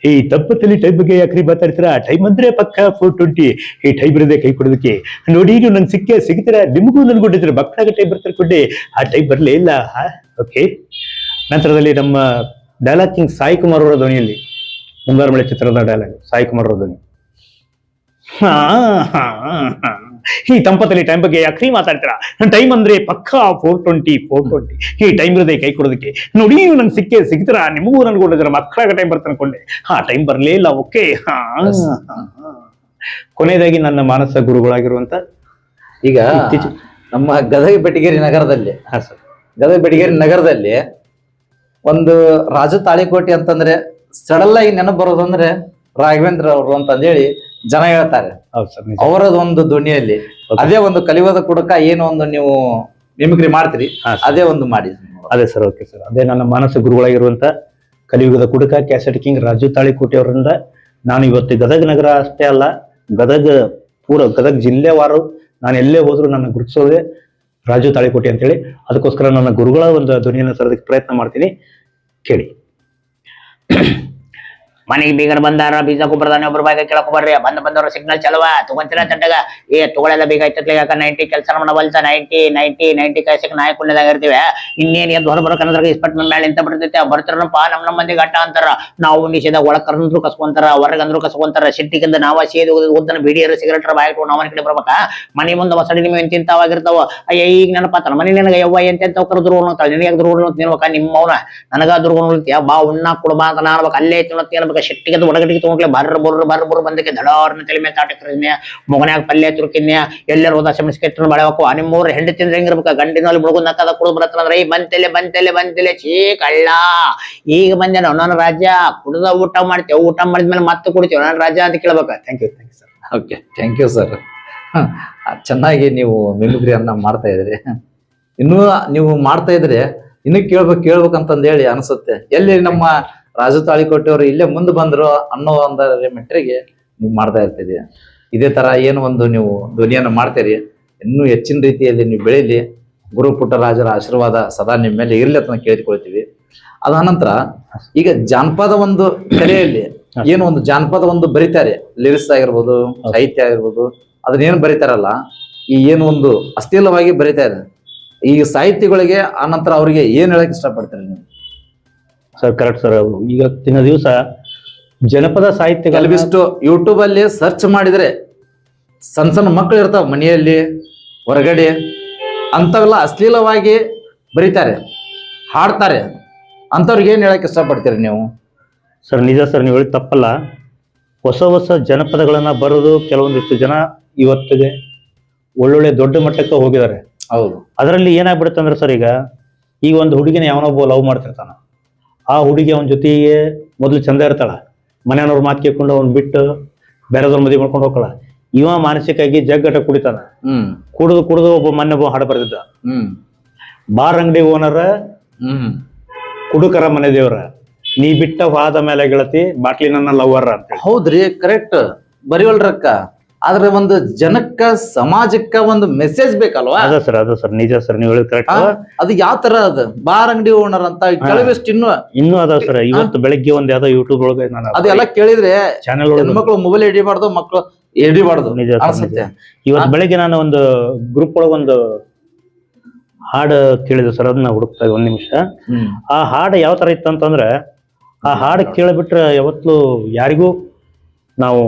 ಈ ತಪ್ಪತ್ತಲ್ಲಿ ಟೈಮ್ ಬಗ್ಗೆ ಯಾಕ್ರಿ ಮಾತಾಡ್ತೀರಾ? ಟೈಮ್ ಅಂದ್ರೆ ಪಕ್ಕ 420. ಈ ಟೈಮ್ ಇರದೆ ಕೈ ಕೊಡೋದಕ್ಕೆ. ನೋಡಿ ನೀವು ನಂಗೆ ಸಿಗ್ತೀರಾ, ನಿಮಗೂ ನನ್ಗೊಂಡಿದ್ರೆ ಮಕ್ಕಳಾಗ ಟೈಮ್ ಬರ್ತಾರೆ ಕೊಂಡೆ, ಆ ಟೈಮ್ ಬರ್ಲೇ ಇಲ್ಲ. ಓಕೆ, ನಂತರದಲ್ಲಿ ನಮ್ಮ ಡೈಲಾಗ್ ಕಿಂಗ್ ಸಾಯಿ ಕುಮಾರ್ ಅವರ ಧ್ವನಿಯಲ್ಲಿ ಮುಂಗಾರು ಮಳೆ ಚಿತ್ರದ ಡೈಲಾಗ್, ಸಾಯಿ ಕುಮಾರ್ ಅವರ ಧ್ವನಿ. ಈ ತಂಪತ್ತಲ್ಲಿ ಟೈಮ್ ಬಗ್ಗೆ ಯಾಕ್ರಿ ಮಾತಾಡ್ತೀರಾ? ಟೈಮ್ ಅಂದ್ರೆ ಪಕ್ಕಾ 420. ಈ ಟೈಮ್ ಇರದೆ ಕೈ ಕೊಡೋದಕ್ಕೆ. ನೋಡಿ ನೀವು ನಂಗೆ ಸಿಗ್ತೀರಾ, ನಿಮಗೂ ನನ್ಗೊಂಡಿದ್ರೆ ಮಕ್ಕಳಾಗ ಟೈಮ್ ಬರ್ತಾನೆ ಅನ್ಕೊಂಡೆ, ಆ ಟೈಮ್ ಬರ್ಲೇ ಇಲ್ಲ. ಓಕೆ, ಕೊನೆಯದಾಗಿ ನನ್ನ ಮಾನಸ ಗುರುಗಳಾಗಿರುವಂತ
ಈಗ ನಮ್ಮ ಗದಗ ಬೆಟಗೇರಿ ನಗರದಲ್ಲಿ ಒಂದು ರಾಜು ತಾಳಿಕೋಟಿ ಅಂತಂದ್ರೆ ಸಡಲ್ ಆಗಿ ನೆನಪು ಬರೋದಂದ್ರೆ ರಾಘವೇಂದ್ರ ಅವರು ಅಂತಂದೇಳಿ ಜನ ಹೇಳ್ತಾರೆ. ಅವರದ ಒಂದು ಧ್ವನಿಯಲ್ಲಿ ಅದೇ ಒಂದು ಕಲಿಯೋದ ಕುಡಕ ಏನು ಒಂದು ನೀವು ಮಿಮಿಕ್ರಿ ಮಾಡ್ತೀರಿ, ಅದೇ ಒಂದು ಮಾಡಿ.
ಅದೇ ಸರ್, ಓಕೆ ಸರ್, ಅದೇ ನನ್ನ ಮಾನಸ ಗುರುಗಳಾಗಿರುವಂತ ಕಲಿಯುಗದ ಕುಡಕ ಕ್ಯಾಸೆಟ್ ಕಿಂಗ್ ರಾಜು ತಾಳಿಕೋಟಿ ಅವರಿಂದ ನಾನು ಇವತ್ತು ಗದಗ ನಗರ ಅಷ್ಟೇ ಅಲ್ಲ, ಗದಗ ಜಿಲ್ಲೆವಾರು ನಾನು ಎಲ್ಲೇ ಹೋದ್ರು ನನ್ನ ಗುರುತಿಸೋದೇ ರಾಜು ತಾಳಿಕೋಟಿ ಅಂತೇಳಿ. ಅದಕ್ಕೋಸ್ಕರ ನನ್ನ ಗುರುಗಳ ಒಂದು ಧ್ವನಿಯನ್ನು ತರೋದಕ್ಕೆ ಪ್ರಯತ್ನ ಮಾಡ್ತೀನಿ, ಕೇಳಿ.
ಮನೆಗೆ ಬೀಗರ್ ಬಂದಾರ ಬೀಜ ಗೊಬ್ಬರದಾನೆ ಒಬ್ರು ಬಾಯಿಗೆ ಕೇಳಕ್ ಬರ್ರಿ ಬಂದವ್ರ ಸಿಗ್ನಲ್ ಚಲವ ತಗೊಂತೀರ ತಂಡಗ ತಗೊಳೆಲ್ಲ ಬೀಗ ಐತತ್ಲೆ ಯಾಕ 90 ಕೆಲಸ ಮಾಡವಲ್ಸ 90 ಕಾಯ್ಸಕ್ ನಾಯಿ ಕುಳ್ಳದಾಗ ಇರ್ತೀವಿ ಇನ್ನೇನ್ ಎದ್ದು ಹೊರ ಬರೋ ಕನ್ನಡ ಇಸ್ಪಟ್ ಮೇಲೆ ಎಂತ ಬರ್ತೈತೆ ಬರ್ತಾರನಪ್ಪ ನಮ್ಮ ಮಂದಿ ಗಟ್ಟ ಅಂತಾರ ನಾವು ನಿಷೇಧ ಒಳಗ್ ಕರ್ನಂದ್ರು ಕಸ್ಕೊಂತಾರ ಹೊರಗಂದ್ರು ಕಸ್ಕೊಂತಾರ ಸಿಟ್ಟಿಗಿಂದ ನಾವ ಸೇದು ಉದ್ದನ ಬಿಡಿಯರು ಸಿಗರೇಟ್ ಬಾಯಿಟ್ಟು ನಾವನ್ ಕಡೆ ಬರ್ಬೇಕಾ ಮನೆ ಮುಂದೆ ಹೊಸಡಿ ನಿಮ್ ಎಂತಿಂತಾವಾಗಿರ್ತಾವ ಅಯ್ಯ ಈಗ ನೆನಪಾತಲ್ಲ ಮನೆ ನನಗೆ ಯವ್ವ ಎಂತೆಂತ ಕರೆದ್ರು ನಿನಗೆ ದುರ್ಗುಣ ನಿನ್ಬೇಕ ನಿಮ್ಮವನ ನನಗ ದುರ್ಗುಣ ಬಾ ಉಣ್ಣ ಕೊಡ್ಬಾ ಅಂತ ನಾನ್ಬೇಕು ಅಲ್ಲೇ ತಿನ್ನೋತ್ ಶೆಟ್ಟಿಗೆ ಒಳಗಡೆಗೆ ತಗೊಂಡ್ಲೆ ಬರ್ರ ಬಂದಕ್ಕೆ ದಡಾರ್ನ ತಲೆ ಮೇಲೆ ತಾಟಕ್ರಿನ್ಯ ಮೊಗನ್ಯಾಗ ಪಲ್ಯ ತುರುಕಿನ್ಯ ಎಲ್ಲರೂ ಹೋದ ಶಮಿಸ್ಕೆಟ್ರ ಬೆಳೆಬೇಕು ನಿಮ್ಮೂರ್ ಹೆಂಡಿ ತಿಂದ್ರೆ ಹೆಂಗಿರ್ಬೇಕ ಗಂಡಿನಲ್ಲಿ ಮುಳುಗುನ್ ನಕ್ಕದ ಕುಡಿದು ಬರತ್ತಂದ್ರೆ ಈ ಬಂತೆಲೆ ಛೀ ಕಳ್ಳ ಈಗ ಬಂದೆ ನನ್ನ ರಾಜ್ಯ ಕುಡ್ದ ಊಟ ಮಾಡ್ತೇವೆ ಊಟ ಮಾಡಿದ್ಮೇಲೆ ಮತ್ತೆ ಕುಡಿತೇವೆ ನನ್ನ ರಾಜ್ಯ ಅಂತ ಕೇಳ್ಬೇಕ thank you sir.
Okay thank you sir. ಚೆನ್ನಾಗಿ ನೀವು ಮಿಮಿಕ್ರಿಯನ್ನ ಮಾಡ್ತಾ ಇದ್ರಿ. ಇನ್ನೂ ನೀವು ಮಾಡ್ತಾ ಇದ್ರೆ ಇನ್ನೂ ಕೇಳ್ಬೇಕಂತಂದು ಹೇಳಿ ಅನ್ಸುತ್ತೆ. ಎಲ್ಲಿ ನಮ್ಮ ರಾಜು ತಾಳಿಕೋಟೆಯವರು ಇಲ್ಲೇ ಮುಂದೆ ಬಂದ್ರು ಅನ್ನೋ ಒಂದರ ಮೆಟ್ರಿಗೆ ನೀವು ಮಾಡ್ತಾ ಇರ್ತೀರಿ. ಇದೇ ತರ ಏನು ಒಂದು ನೀವು ಧ್ವನಿಯನ್ನು ಮಾಡ್ತೀರಿ, ಇನ್ನೂ ಹೆಚ್ಚಿನ ರೀತಿಯಲ್ಲಿ ನೀವು ಬೆಳೀಲಿ. ಗುರು ಪುಟ್ಟರಾಜರ ಆಶೀರ್ವಾದ ಸದಾ ನಿಮ್ಮ ಮೇಲೆ ಇರ್ಲಿ ಅಂತ ಕೇಳಿಕೊಳ್ತೀವಿ. ಅದಾನಂತರ ಈಗ ಜಾನಪದ ಒಂದು ಕಲೆಯಲ್ಲಿ ಏನು ಒಂದು ಜಾನಪದ ಒಂದು ಬರೀತಾರೆ, ಲಿರಿಕ್ಸ್ ಆಗಿರ್ಬೋದು, ಸಾಹಿತ್ಯ ಆಗಿರ್ಬೋದು, ಅದನ್ನೇನು ಬರೀತಾರಲ್ಲ, ಈ ಏನು ಒಂದು ಅಸ್ಥಿರವಾಗಿ ಬರೀತಾರೆ ಈ ಸಾಹಿತ್ಯಗಳಿಗೆ, ಆನಂತರ ಅವರಿಗೆ ಏನ್ ಹೇಳಕ್ ಇಷ್ಟಪಡ್ತಾರೆ ನೀವು?
Sir correct sir. ಈಗ ದಿನ ದಿವಸ ಜನಪದ ಸಾಹಿತ್ಯ
ಕೆಲವಿಷ್ಟು ಯೂಟ್ಯೂಬ್ ಅಲ್ಲಿ ಸರ್ಚ್ ಮಾಡಿದ್ರೆ ಸಣ್ಣ ಮಕ್ಕಳು ಇರ್ತಾವ ಮನೆಯಲ್ಲಿ ಹೊರಗಡೆ, ಅಂತವೆಲ್ಲ ಅಶ್ಲೀಲವಾಗಿ ಬರೀತಾರೆ, ಹಾಡ್ತಾರೆ. ಅಂತವ್ರಿಗೆ ಏನ್ ಹೇಳಕ್ ಇಷ್ಟಪಡ್ತೀರಿ ನೀವು?
ಸರ್ ನಿಜ ಸರ್, ನೀವು ಹೇಳಿ ತಪ್ಪಲ್ಲ. ಹೊಸ ಜನಪದಗಳನ್ನ ಬರೋದು ಕೆಲವೊಂದಿಷ್ಟು ಜನ ಇವತ್ತಿಗೆ ಒಳ್ಳೊಳ್ಳೆ ದೊಡ್ಡ ಮಟ್ಟಕ್ಕೆ ಹೋಗಿದ್ದಾರೆ.
ಹೌದು.
ಅದರಲ್ಲಿ ಏನಾಗ್ಬಿಡುತ್ತೆ ಅಂದ್ರೆ ಸರ್, ಈಗ ಒಂದು ಹುಡುಗಿನ ಯಾವನೊಬ್ಬ ಲವ್ ಮಾಡ್ತಿರ್ತಾನ, ಆ ಹುಡುಗಿ ಅವನ ಜೊತೆಗೆ ಮೊದಲು ಚಂದ ಇರ್ತಾಳ, ಮನೆಯವ್ರ ಮಾತು ಕೇಳ್ಕೊಂಡು ಅವ್ನ್ ಬಿಟ್ಟು ಬೇರೆದವ್ರ ಮದುವೆ ಮಾಡ್ಕೊಂಡು ಹೋಗ್ಕಳ. ಇವ ಮಾನಸಿಕವಾಗಿ ಜಗ್ಗಟ ಕುಡಿತಾನ. ಕುಡಿದು ಒಬ್ಬ ಮೊನ್ನೆ ಹಾಡು ಬರ್ದಿದ್ದ, ಬಾರ್ ಅಂಗಡಿ ಓನರ ಕುಡುಕರ ಮನೆ ದೇವ್ರ, ನೀ ಬಿಟ್ಟ ಹೋದ ಮೇಲೆ ಗೆಳತಿ ಬಾಟ್ಲಿ ನನ್ನ ಲವ್ವರ್ ಅಂತ.
ಹೌದ್ರಿ, ಕರೆಕ್ಟ್ ಬರೀವಲ್ರಕ್ಕ. ಆದ್ರೆ ಒಂದು ಜನಕ್ಕ ಸಮಾಜಕ್ಕ ಒಂದು ಮೆಸೇಜ್ ಬೇಕಲ್ವಾ?
ಅದ ಸರ್ ನಿಜ ಸರ್, ನೀವು ಹೇಳಿದ್ ಕರೆಕ್ಟ್.
ಅದು ಯಾವ ತರ ಅದ ಬಾರ್ ಅಂಗಡಿ ಓನರ್ ಅಂತ ಕೆಲವಿಷ್ಟು ಇನ್ನೂ
ಅದಾವ ಸರ್. ಇವತ್ತು ಬೆಳಿಗ್ಗೆ ಒಂದ್ ಯಾವ್ದೋ ಯೂಟ್ಯೂಬ್ ಒಳಗೆ ನಾನು
ಅದೆಲ್ಲ ಕೇಳಿದ್ರೆ
ಚಾನೆಲ್
ಮಕ್ಕಳು ಮೊಬೈಲ್ ಹಿಡಿಬಾರ್ದು, ಮಕ್ಕಳು ಹಿಡಿಬಾರ್ದು.
ನಿಜ ಅನ್ಸುತ್ತೆ. ಇವತ್ತು ಬೆಳಿಗ್ಗೆ ನಾನು ಒಂದು ಗ್ರೂಪ್ ಒಳಗೆ ಒಂದು ಹಾಡು ಕೇಳಿದೆ ಸರ್, ಅದನ್ನ ಹುಡುಕ್ತಾ ಒಂದ್ ನಿಮಿಷ. ಆ ಹಾಡು ಯಾವ ತರ ಇತ್ತು ಅಂತಂದ್ರೆ, ಆ ಹಾಡು ಕೇಳಿಬಿಟ್ರೆ ಯಾವತ್ತೂ ಯಾರಿಗೂ ನಾವು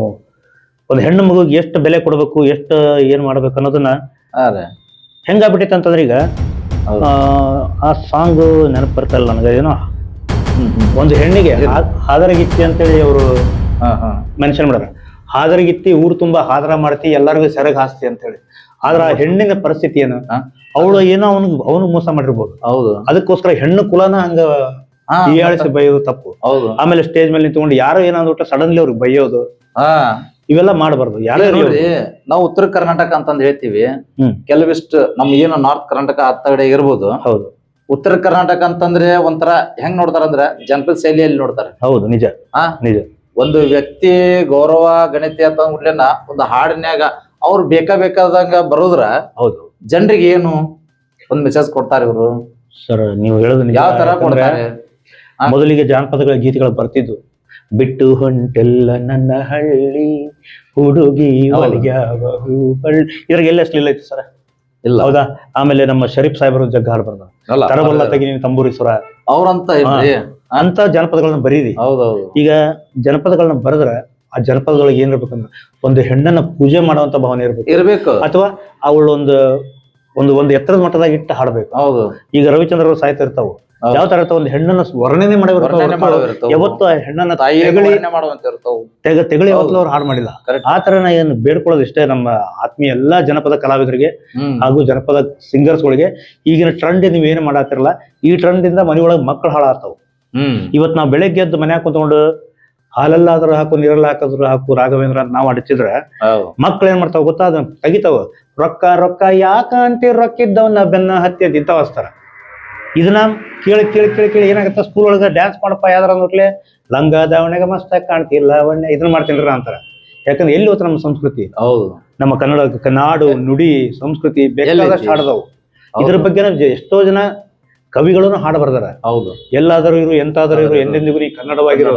ಒಂದು ಹೆಣ್ಣು ಮಗುಗೆ ಎಷ್ಟು ಬೆಲೆ ಕೊಡ್ಬೇಕು, ಎಷ್ಟು ಏನ್ ಮಾಡ್ಬೇಕು ಅನ್ನೋದನ್ನ ಹೆಂಗಾಗ್ಬಿಟ್ಟೈತೆ ಅಂತಂದ್ರೆ, ಈಗ ಆ ಸಾಂಗ್ ನೆನಪು ಬರ್ತಾ ಇಲ್ಲ ನನಗೆ. ಏನೋ ಒಂದು ಹೆಣ್ಣಿಗೆ ಹಾದರಗಿತ್ತಿ ಅಂತೇಳಿ ಅವರು ಮೆನ್ಷನ್ ಮಾಡ್ಯಾರ. ಹಾದರಗಿತ್ತಿ ಊರು ತುಂಬಾ ಹಾದರ ಮಾಡ್ತಿ, ಎಲ್ಲರಿಗೂ ಸೆರಗ್ ಹಾಸ್ತಿ ಅಂತ ಹೇಳಿ. ಆದ್ರ ಆ ಹೆಣ್ಣಿನ ಪರಿಸ್ಥಿತಿ ಏನು, ಅವಳು ಏನೋ ಅವನು ಮೋಸ ಮಾಡಿರ್ಬೋದು.
ಹೌದು.
ಅದಕ್ಕೋಸ್ಕರ ಹೆಣ್ಣು ಕುಲನ ಹಂಗ ಹೀಯಾಳಿಸಿ ಬೈಯೋದು ತಪ್ಪು.
ಹೌದು.
ಆಮೇಲೆ ಸ್ಟೇಜ್ ಮೇಲೆ ನಿಂತ್ಕೊಂಡು ಯಾರೋ ಏನಾದ್ರು ಸಡನ್ಲಿ ಅವ್ರಿಗೆ ಬೈಯೋದು, ಇವೆಲ್ಲ ಮಾಡಬಾರ್ದು. ಯಾರೇ
ನೋಡ್ರಿ, ನಾವು ಉತ್ತರ ಕರ್ನಾಟಕ ಅಂತಂದ್ ಹೇಳ್ತೀವಿ. ಕೆಲವಿಷ್ಟು ನಮ್ ಏನು ನಾರ್ತ್ ಕರ್ನಾಟಕ ಆ ಕಡೆ ಇರ್ಬೋದು.
ಹೌದು.
ಉತ್ತರ ಕರ್ನಾಟಕ ಅಂತಂದ್ರೆ ಒಂಥರ ಹೆಂಗ್ ನೋಡ್ತಾರ ಅಂದ್ರೆ ಜನಪದ ಶೈಲಿಯಲ್ಲಿ ನೋಡ್ತಾರೆ.
ಹೌದು, ನಿಜ ನಿಜ.
ಒಂದು ವ್ಯಕ್ತಿ ಗೌರವ ಗಣತಿ ಅಂತಂದ್ಬಿಟ್ಲೇನ ಒಂದು ಹಾಡಿನ್ಯಾಗ ಅವ್ರು ಬೇಕಾದಂಗ ಬರೋದ್ರ
ಹೌದು
ಜನರಿಗೆ ಏನು ಒಂದ್ ಮೆಸೇಜ್ ಕೊಡ್ತಾರೆ ಇವರು.
ಸರ್ ನೀವು ಹೇಳೋದು
ಯಾವ ತರ ಕೊಡ್ತಾರೆ?
ಮೊದಲಿಗೆ ಜಾನಪದಗಳ ಗೀತೆಗಳು ಬರ್ತಿದ್ವು. ಬಿಟ್ಟು ಹೊಂಟೆಲ್ಲ ನನ್ನ ಹಳ್ಳಿ ಹುಡುಗಿ ಇದ್ರಾಗೆಲ್ಲ ಅಶ್ಲೀಲ ಐತಿ ಸರ್.
ಇಲ್ಲ
ಹೌದಾ? ಆಮೇಲೆ ನಮ್ಮ ಶರೀಫ್ ಸಾಹೇಬರು ಜಗ್ಗ ಹಾಡ್ ಬರ್ದ, ತರಬಲ್ಲ ತೆಗಿ ನೀವು ತಂಬೂರೀಶ್ವರ
ಅವ್ರಂತ
ಅಂತ ಜನಪದಗಳನ್ನ ಬರೀರಿ.
ಹೌದೌದು.
ಈಗ ಜನಪದಗಳನ್ನ ಬರೆದ್ರೆ ಆ ಜನಪದದೊಳಗೆ ಏನಿರ್ಬೇಕಂದ್ರೆ ಒಂದು ಹೆಣ್ಣನ್ನ ಪೂಜೆ ಮಾಡುವಂತ ಭಾವನೆ ಇರ್ಬೇಕು, ಅಥವಾ ಅವಳು ಒಂದು ಎತ್ತರದ ಮಟ್ಟದಾಗ ಇಟ್ಟು ಹಾಡ್ಬೇಕು.
ಹೌದು.
ಈಗ ರವಿಚಂದ್ರ ಅವ್ರು ಸಾಹಿತ್ಯ ಇರ್ತಾವ, ಯಾವ ತರ ಇರ್ತಾವ, ಒಂದು ಹೆಣ್ಣನ್ನ ವರ್ಣನೆ ಮಾಡಿರ್ತಾವ, ಯಾವತ್ತು ಆ ಹೆಣ್ಣನ್ನ ತೆಗಳಿ ಯಾವತ್ತೂ ಅವ್ರು ಹಾಡು ಮಾಡಿಲ್ಲ. ಆ ತರ ನಾ ಏನು ಬೇಡ್ಕೊಳ್ಳೋದು ಇಷ್ಟೇ ನಮ್ಮ ಆತ್ಮೀಯ ಎಲ್ಲಾ ಜನಪದ ಕಲಾವಿದರಿಗೆ ಹಾಗೂ ಜನಪದ ಸಿಂಗರ್ಸ್ಗಳಿಗೆ. ಈಗಿನ ಟ್ರೆಂಡ್ ನೀವ್ ಏನ್ ಮಾಡಾತಿರಲ್ಲ, ಈ ಟ್ರೆಂಡ್ ಇಂದ ಮನೆಯೊಳಗೆ ಮಕ್ಕಳು ಹಾಳಾಗ್ತಾವ. ಇವತ್ ನಾವ್ ಬೆಳಗ್ಗೆ ಎದ್ದು ಮನ್ಯಾಗ ಕುತ್ಕೊಂಡು ಹಾಲಲ್ಲಾದ್ರೂ ಹಾಕು, ನೀರೆಲ್ಲ ಹಾಕಿದ್ರು ಹಾಕು ರಾಘವೇಂದ್ರ ಅಂತ ನಾವ್ ಅಡಿಸಿದ್ರೆ ಮಕ್ಳು ಏನ್ ಮಾಡ್ತಾವ ಗೊತ್ತಾ, ಅದನ್ನ ತೆಗಿತಾವ. ರೊಕ್ಕ ಯಾಕ ಅಂತೀ, ರೊಕ್ಕಿದ್ದವನ್ನ ಬೆನ್ನ ಹತ್ತಿ ತಿಂತಾವ ಹಚ್ತಾರ. ಇದನ್ನ ಕೇಳಿ ಏನಾಗತ್ತ, ಸ್ಕೂಲ್ ಒಳಗ ಡ್ಯಾನ್ಸ್ ಮಾಡಪ್ಪ ಯಾವ್ದಾರ ಅಂದ್ಬಿಟ್ಲೆ ಲಂಗ ದಾವಣೆಗ ಮಸ್ತ ಕಾಣ್ತಿಲ್ಲ ಲಾವಣ್ಯ ಇದನ್ನ ಮಾಡ್ತೀನ್ರ ಅಂತಾರ. ಯಾಕಂದ್ರೆ ಎಲ್ಲಿ ಹೋಗ್ತಾರ ನಮ್ಮ ಸಂಸ್ಕೃತಿ? ಹೌದು, ನಮ್ಮ ಕನ್ನಡ ನಾಡು ನುಡಿ ಸಂಸ್ಕೃತಿ ಬೇಕಾದಷ್ಟು ಹಾಡ್ದವು. ಇದ್ರ ಬಗ್ಗೆ ಎಷ್ಟೋ ಜನ ಕವಿಗಳನ್ನು ಹಾಡು ಬರ್ದಾರ.
ಹೌದು,
ಎಲ್ಲಾದರೂ ಇರು ಎಂತಾದರೂ ಇರು ಎಂದೆಂದಿಗೂ ಈ ಕನ್ನಡವಾಗಿರೋ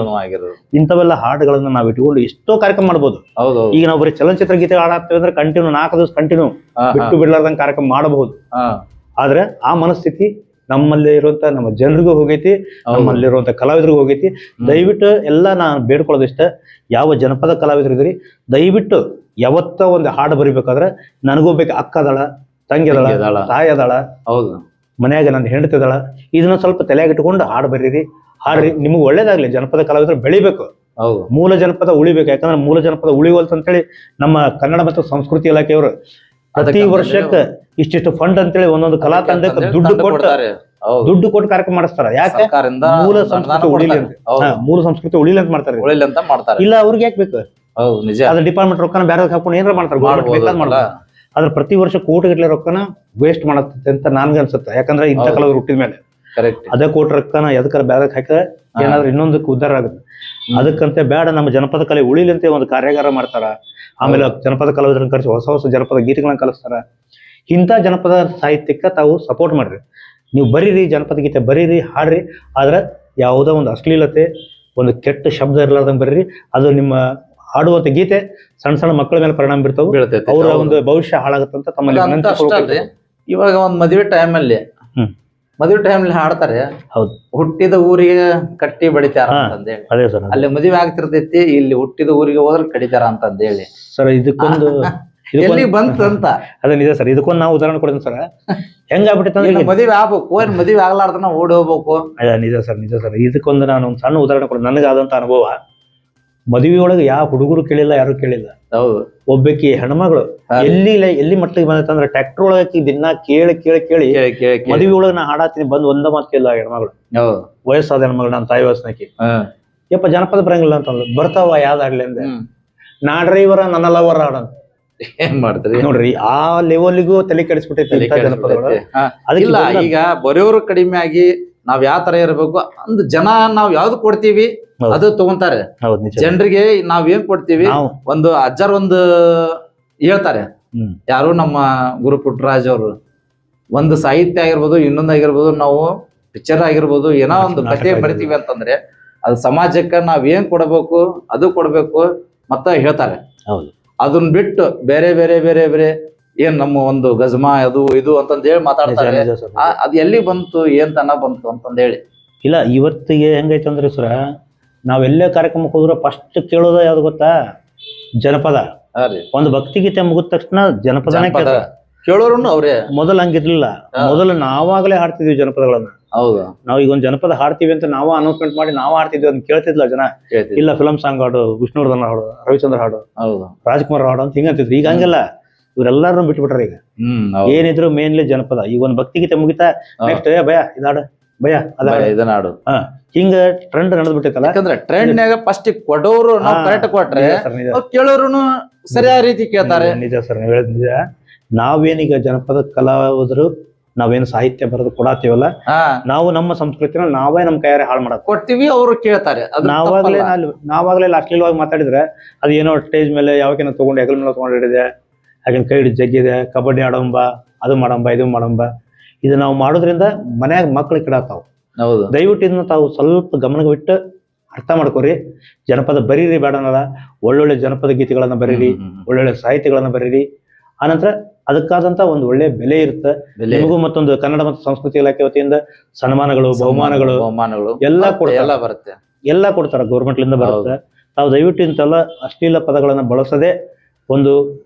ಇಂಥವೆಲ್ಲ ಹಾಡುಗಳನ್ನ ನಾವು ಇಟ್ಕೊಂಡು ಎಷ್ಟೋ ಕಾರ್ಯಕ್ರಮ ಮಾಡ್ಬೋದು.
ಹೌದು,
ಈಗ ನಾವು ಬರೀ ಚಲನಚಿತ್ರ ಗೀತೆ ಹಾಡಾಕ್ತೇವೆ ಅಂದ್ರೆ ಕಂಟಿನ್ಯೂ 4 ದಿವಸ ಕಂಟಿನ್ಯೂ ಬಿಟ್ಟು ಬಿಡ್ಲಾರ್ದಂಗೆ ಕಾರ್ಯಕ್ರಮ ಮಾಡಬಹುದು. ಆದ್ರೆ ಆ ಮನಸ್ಥಿತಿ ನಮ್ಮಲ್ಲಿ ಇರುವಂತ ನಮ್ಮ ಜನರಿಗೂ ಹೋಗೈತಿ, ನಮ್ಮಲ್ಲಿರುವಂತ ಕಲಾವಿದರಿಗೂ ಹೋಗೈತಿ. ದಯವಿಟ್ಟು ಎಲ್ಲ ನಾನು ಬೇಡ್ಕೊಳ್ಳೋದಿಷ್ಟ, ಯಾವ ಜನಪದ ಕಲಾವಿದರು ಇದ್ರಿ ದಯವಿಟ್ಟು ಯಾವತ್ತ ಒಂದು ಹಾಡು ಬರಿಬೇಕಾದ್ರೆ ನನಗೂ ಬೇಕು ಅಕ್ಕ ಅದಾಳ, ತಂಗಿ ಅದಾಳ, ತಾಯಿ ಅದಾಳ,
ಹೌದು,
ಮನ್ಯಾಗ ನನ್ನ ಹೆಂಡತಿ ಅದಾಳ, ಇದನ್ನ ಸ್ವಲ್ಪ ತಲೆಯಾಗ ಇಟ್ಕೊಂಡು ಹಾಡು ಬರೀರಿ, ಹಾಡ್ರಿ. ನಿಮ್ಗೆ ಒಳ್ಳೇದಾಗ್ಲಿ. ಜನಪದ ಕಲಾವಿದರು ಬೆಳಿಬೇಕು, ಮೂಲ ಜನಪದ ಉಳಿಬೇಕು. ಯಾಕಂದ್ರೆ ಮೂಲ ಜನಪದ ಉಳಿವಲ್ತ ಅಂತೇಳಿ ನಮ್ಮ ಕನ್ನಡ ಮತ್ತು ಸಂಸ್ಕೃತಿ ಇಲಾಖೆಯವರು ಪ್ರತಿ ವರ್ಷಕ್ಕೆ ಇಷ್ಟಿಷ್ಟು ಫಂಡ್ ಅಂತೇಳಿ ಒಂದೊಂದು ಕಲಾ ತಂಡಕ್ಕೆ ದುಡ್ಡು ಕೊಟ್ಟು ಕಾರ್ಯಕ್ರಮ ಮಾಡಿಸ್ತಾರ. ಯಾಕೆ? ಮೂಲ ಸಂಸ್ಕೃತಿ ಉಳಿಲಿ ಅಂತ. ಮೂಲ ಸಂಸ್ಕೃತಿ ಉಳಿಲಿ ಅಂತ ಮಾಡ್ತಾರೆ. ಇಲ್ಲ ಅವ್ರಿಗೆ ಯಾಕೆ ಬೇಕು? ಅದ್ರ ಡಿಪಾರ್ಟ್ಮೆಂಟ್ ರೊಕ್ಕನ ಬೇರೆ ಹಾಕೊಂಡು ಏನಾರ ಮಾಡ್ತಾರೆ. ಅದ್ರ ಪ್ರತಿ ವರ್ಷ ಕೋಟಿಗಟ್ಟಲೆ ರೊಕ್ಕನ ವೇಸ್ಟ್ ಮಾಡತ್ತೆ ಅಂತ ನನ್ಗೆ ಅನ್ಸುತ್ತೆ. ಯಾಕಂದ್ರೆ ಇಂಥ ಕಲಾವಿದ್ರು ಹುಟ್ಟಿದ ಮೇಲೆ ಅದೇ ಕೋಟಿ ರೊಕ್ಕನ ಎದಕ್ಕಾರ ಬೇರೆ ಹಾಕಿದ್ರೆ ಏನಾದ್ರು ಇನ್ನೊಂದಕ್ಕೆ ಉದ್ಧಾರ ಆಗುತ್ತೆ. ಅದಕ್ಕಂತೆ ಬೇಡ, ನಮ್ಮ ಜನಪದ ಕಲೆ ಉಳಿಲಿ ಅಂತ ಒಂದು ಕಾರ್ಯಾಗಾರ ಮಾಡ್ತಾರ. ಆಮೇಲೆ ಜನಪದ ಕಲಾವಿದರನ್ನ ಕರೆಸಿ ಹೊಸ ಹೊಸ ಜನಪದ ಗೀತೆಗಳನ್ನ ಕಲಿಸ್ತಾರ. ಇಂಥ ಜನಪದ ಸಾಹಿತ್ಯಕ್ಕೆ ತಾವು ಸಪೋರ್ಟ್ ಮಾಡ್ರಿ. ನೀವು ಬರೀರಿ, ಜನಪದ ಗೀತೆ ಬರೀರಿ, ಹಾಡ್ರಿ. ಆದ್ರೆ ಯಾವುದೋ ಒಂದು ಅಶ್ಲೀಲತೆ, ಒಂದು ಕೆಟ್ಟ ಶಬ್ದ ಇರಲಾರ್ದಂಗೆ ಬರೀರಿ. ಅದು ನಿಮ್ಮ ಹಾಡುವಂತ ಗೀತೆ ಸಣ್ಣ ಸಣ್ಣ ಮಕ್ಕಳ ಮೇಲೆ ಪರಿಣಾಮ ಬೀಳ್ತಾವೆ, ಅವರ ಒಂದು ಭವಿಷ್ಯ ಹಾಳಾಗುತ್ತಂತ ತಮ್ಮಲ್ಲಿ.
ಇವಾಗ ಒಂದ್ ಮದುವೆ ಟೈಮಲ್ಲಿ ಹಾಡ್ತಾರೆ.
ಹೌದು,
ಹುಟ್ಟಿದ ಊರಿಗೆ ಕಟ್ಟಿ ಬಡಿತಾರ ಅಂತಂದೇಳಿ.
ಅದೇ ಸರ್,
ಅಲ್ಲಿ ಮದುವೆ ಆಗ್ತಿರ್ತೈತಿ, ಇಲ್ಲಿ ಹುಟ್ಟಿದ ಊರಿಗೆ ಹೋದ್ರೆ ಕಡಿತಾರ ಅಂತಂದೇಳಿ.
ಸರ್ ಇದಕ್ಕೊಂದು
ಎಲ್ಲಿ ಬಂತಂತ
ಅದೇ ನಿಜ ಸರ್. ಇದಕ್ಕೊಂದು ನಾವು ಉದಾಹರಣೆ ಕೊಡ್ತೀನಿ ಸರ್. ಹೆಂಗಾಗ್ಬಿಟ್ಟಿತ್ತು,
ಮದುವೆ ಆಗ್ಬೇಕು, ಏನ್ ಮದುವೆ ಆಗ್ಲಾರ್ದನ ಓಡಿ ಹೋಗ್ಬೇಕು.
ನಿಜ ಸರ್. ಇದಕ್ಕೊಂದು ನಾನು ಒಂದು ಸಣ್ಣ ಉದಾಹರಣೆ ಕೊಡ್ತೀನಿ. ನನಗಾದಂತ ಅನುಭವ. ಮದುವೆ ಒಳಗೆ ಯಾವ ಹುಡುಗರು ಕೇಳಿಲ್ಲ, ಯಾರು ಕೇಳಿಲ್ಲ.
ಹೌದು,
ಒಬ್ಬಾಕಿ ಹೆಣ್ಮಗಳು ಎಲ್ಲಿ ಮಟ್ಟಿಗೆ ಬಂದೈತಂದ್ರೆ ಟ್ರ್ಯಾಕ್ಟರ್ ಒಳಗೆ ದಿನ ಕೇಳಿ ಮದುವೆ ಒಳಗೆ ನಾ ಹಾಡಾತೀನಿ ಬಂದು ಒಂದ ಮಾತು ಕೇಳಿಲ್ಲ ಹೆಣ್ಮಗಳು. ವಯಸ್ಸಾದ ಹೆಣ್ಮಗಳು, ನಾನು ತಾಯಿ ವಯಸ್ಸಿನಾಕಿ. ಯಪ್ಪ ಜನಪದ ಬರಂಗಿಲ್ಲ ಅಂತಂದ್ರು. ಬರ್ತಾವ ಯಾವ್ದಾಗ್ಲಿ ಅಂದೆ. ನಾ ಡ್ರೈವರ ನನ್ನ ಲವರ ಹಾಡಂತ.
ಏನ್ ಮಾಡ್ತೀರಿ
ನೋಡ್ರಿ, ಆ ಲೆವೆಲ್ಗೂ ತಲೆ ಕೆಡಿಸ್ಬಿಟ್ಟೈತಿ ಜನಪದಗಳು.
ಅದಕ್ಕಿಲ್ಲ, ಈಗ ಬರೆಯೋರು ಕಡಿಮೆ ಆಗಿ ನಾವ್ ಯಾವ ತರ ಇರ್ಬೇಕು ಅಂದ್ ಜನ ನಾವ್ ಯಾವ್ದು ಕೊಡ್ತೀವಿ ಅದು ತಗೊಂತಾರೆ. ಜನರಿಗೆ ನಾವ್ ಏನ್ ಕೊಡ್ತೀವಿ, ಒಂದು ಅಜ್ಜಾರ್ ಒಂದು ಹೇಳ್ತಾರೆ, ಯಾರು ನಮ್ಮ ಗುರು ಪುಟ್ಟರಾಜ್ ಅವರು, ಒಂದು ಸಾಹಿತ್ಯ ಆಗಿರ್ಬೋದು, ಇನ್ನೊಂದಾಗಿರ್ಬೋದು, ನಾವು ಪಿಕ್ಚರ್ ಆಗಿರ್ಬೋದು, ಏನೋ ಒಂದು ಕಥೆ ಬರಿತೀವಿ ಅಂತಂದ್ರೆ ಅದು ಸಮಾಜಕ್ಕೆ ನಾವ್ ಏನ್ ಕೊಡಬೇಕು ಅದು ಕೊಡ್ಬೇಕು ಮತ್ತ ಹೇಳ್ತಾರೆ. ಅದನ್ನ ಬಿಟ್ಟು ಬೇರೆ ಬೇರೆ ಬೇರೆ ಬೇರೆ ಏನ್ ನಮ್ಮ ಒಂದು ಗಜಮಾ ಅದು ಇದು ಅಂತಂದ ಹೇಳಿ ಮಾತಾಡ್ತಾರೆ. ಅದ್ ಎಲ್ಲಿ ಬಂತು, ಏನ್ ತನ ಬಂತು ಅಂತಂದೇಳಿ.
ಇಲ್ಲ, ಇವತ್ತಿಗೆ ಹೆಂಗೈತೆ ಅಂದ್ರೆ ಸರ, ನಾವೆಲ್ಲೇ ಕಾರ್ಯಕ್ರಮಕ್ಕೆ ಹೋದ್ರೆ ಫಸ್ಟ್ ಕೇಳೋದ ಯಾವ್ದು ಗೊತ್ತಾ? ಜನಪದ. ಒಂದು ಭಕ್ತಿಗೀತೆ ಮುಗಿದ ತಕ್ಷಣ ಜನಪದನೇ
ಕೇಳೋರು ಅವ್ರೆ.
ಮೊದಲು ಹಂಗಿರ್ಲಿಲ್ಲ. ಮೊದಲು ನಾವಾಗಲೇ ಹಾಡ್ತಿದ್ವಿ ಜನಪದಗಳನ್ನ.
ಹೌದು,
ನಾವ್ ಈಗ ಒಂದ್ ಜನಪದ ಹಾಡ್ತೀವಿ ಅಂತ ನಾವು ಅನೌನ್ಸ್ಮೆಂಟ್ ಮಾಡಿ ನಾವು ಹಾಡ್ತಿದ್ವಿ, ಅದನ್ನ ಕೇಳ್ತಿದ್ಲ ಜನ. ಇಲ್ಲ, ಫಿಲಂ ಸಾಂಗ್ ಹಾಡು, ವಿಷ್ಣುವರ್ಧನ್ ಹಾಡು, ರವಿಚಂದ್ರ ಹಾಡು, ರಾಜ್ಕುಮಾರ್ ಹಾಡು ಅಂತ ಹಿಂಗಂತಿದ್ರು. ಈಗ ಹಂಗಲ್ಲ, ಇವರೆಲ್ಲಾರು ಬಿಟ್ಬಿಟ್ರ. ಈಗ ಏನಿದ್ರು ಮೇನ್ಲಿ ಜನಪದ. ಈಗ ಒಂದ್ ಭಕ್ತಿಗೀತೆ ಮುಗಿತಾ ನೆಕ್ಸ್ಟ್ ಭಯ ಇದಾಡು, ಭಯ
ಇದನ್ನಾಡು,
ಹಿಂಗ ಟ್ರೆಂಡ್ ನಡೆದ್ಬಿಟ್ಟೈತಲ್ಲ.
ಯಾಕಂದ್ರೆ ಟ್ರೆಂಡ್ನಾಗ ಫಸ್ಟ್ ಕೊಡೋರು ನಾವು ಕರೆಕ್ಟ್ ಕೊಟ್ರೆ ಕೇಳೋರು ಸರಿಯಾದ ರೀತಿ ಕೇಳ್ತಾರೆ.
ನಿಜ ಸರ್, ನೀವು ಹೇಳಿದ್ ನಿಜ. ನಾವೇನೀಗ ಜನಪದ ಕಲಾವಿದರು ನಾವೇನು ಸಾಹಿತ್ಯ ಬರೆದು ಕೊಡಾತೀವಲ್ಲ, ನಾವು ನಮ್ಮ ಸಂಸ್ಕೃತಿನ ನಾವೇ ನಮ್ ಕೈಯಾರೆ ಹಾಳು ಮಾಡಕ್
ಕೊಡ್ತೀವಿ, ಅವರು ಕೇಳ್ತಾರೆ.
ನಾವಾಗ್ಲೇ ಅಶ್ಲೀಲವಾಗಿ ಮಾತಾಡಿದ್ರೆ ಅದು ಏನೋ ಸ್ಟೇಜ್ ಮೇಲೆ ಯಾವಾಗೇನೋ ತಗೊಂಡು ಹೆಗಲ ಮೇಲೆ ತಗೊಂಡಿದೆ, ಹಾಗೆ ಕೈ ಹಿಡಿದು ಜಗ್ಗಿದೆ, ಕಬಡ್ಡಿ ಆಡಂಬ, ಅದು ಮಾಡಂಬ, ಇದು ಮಾಡಂಬ. ಇದು ನಾವು ಮಾಡೋದ್ರಿಂದ ಮನ್ಯಾಗ ಮಕ್ಳು ಕಿಡಾತಾವ್. ದಯವಿಟ್ಟು ಇದನ್ನ ತಾವು ಸ್ವಲ್ಪ ಗಮನಕ್ಕೆ ಬಿಟ್ಟು ಅರ್ಥ ಮಾಡ್ಕೋರಿ. ಜನಪದ ಬರೀರಿ, ಬೇಡನಲ್ಲ, ಒಳ್ಳೊಳ್ಳೆ ಜನಪದ ಗೀತೆಗಳನ್ನ ಬರೀರಿ, ಒಳ್ಳೊಳ್ಳೆ ಸಾಹಿತ್ಯಗಳನ್ನ ಬರೀರಿ. ಆನಂತರ ಅದಕ್ಕಾದಂತ ಒಂದು ಒಳ್ಳೆ ಬೆಲೆ ಇರುತ್ತೆ ನಿಮಗೂ. ಮತ್ತೊಂದು ಕನ್ನಡ ಮತ್ತು ಸಂಸ್ಕೃತಿ ಇಲಾಖೆ ವತಿಯಿಂದ ಸನ್ಮಾನಗಳು, ಬಹುಮಾನಗಳು ಎಲ್ಲ ಕೊಡ್ತಾರ, ಗೌರ್ಮೆಂಟ್ ಲಿಂದ ಬರುತ್ತೆ. ತಾವು ದಯವಿಟ್ಟು ಇಂತೆಲ್ಲ ಅಶ್ಲೀಲ ಪದಗಳನ್ನ ಬಳಸದೆ ಒಂದು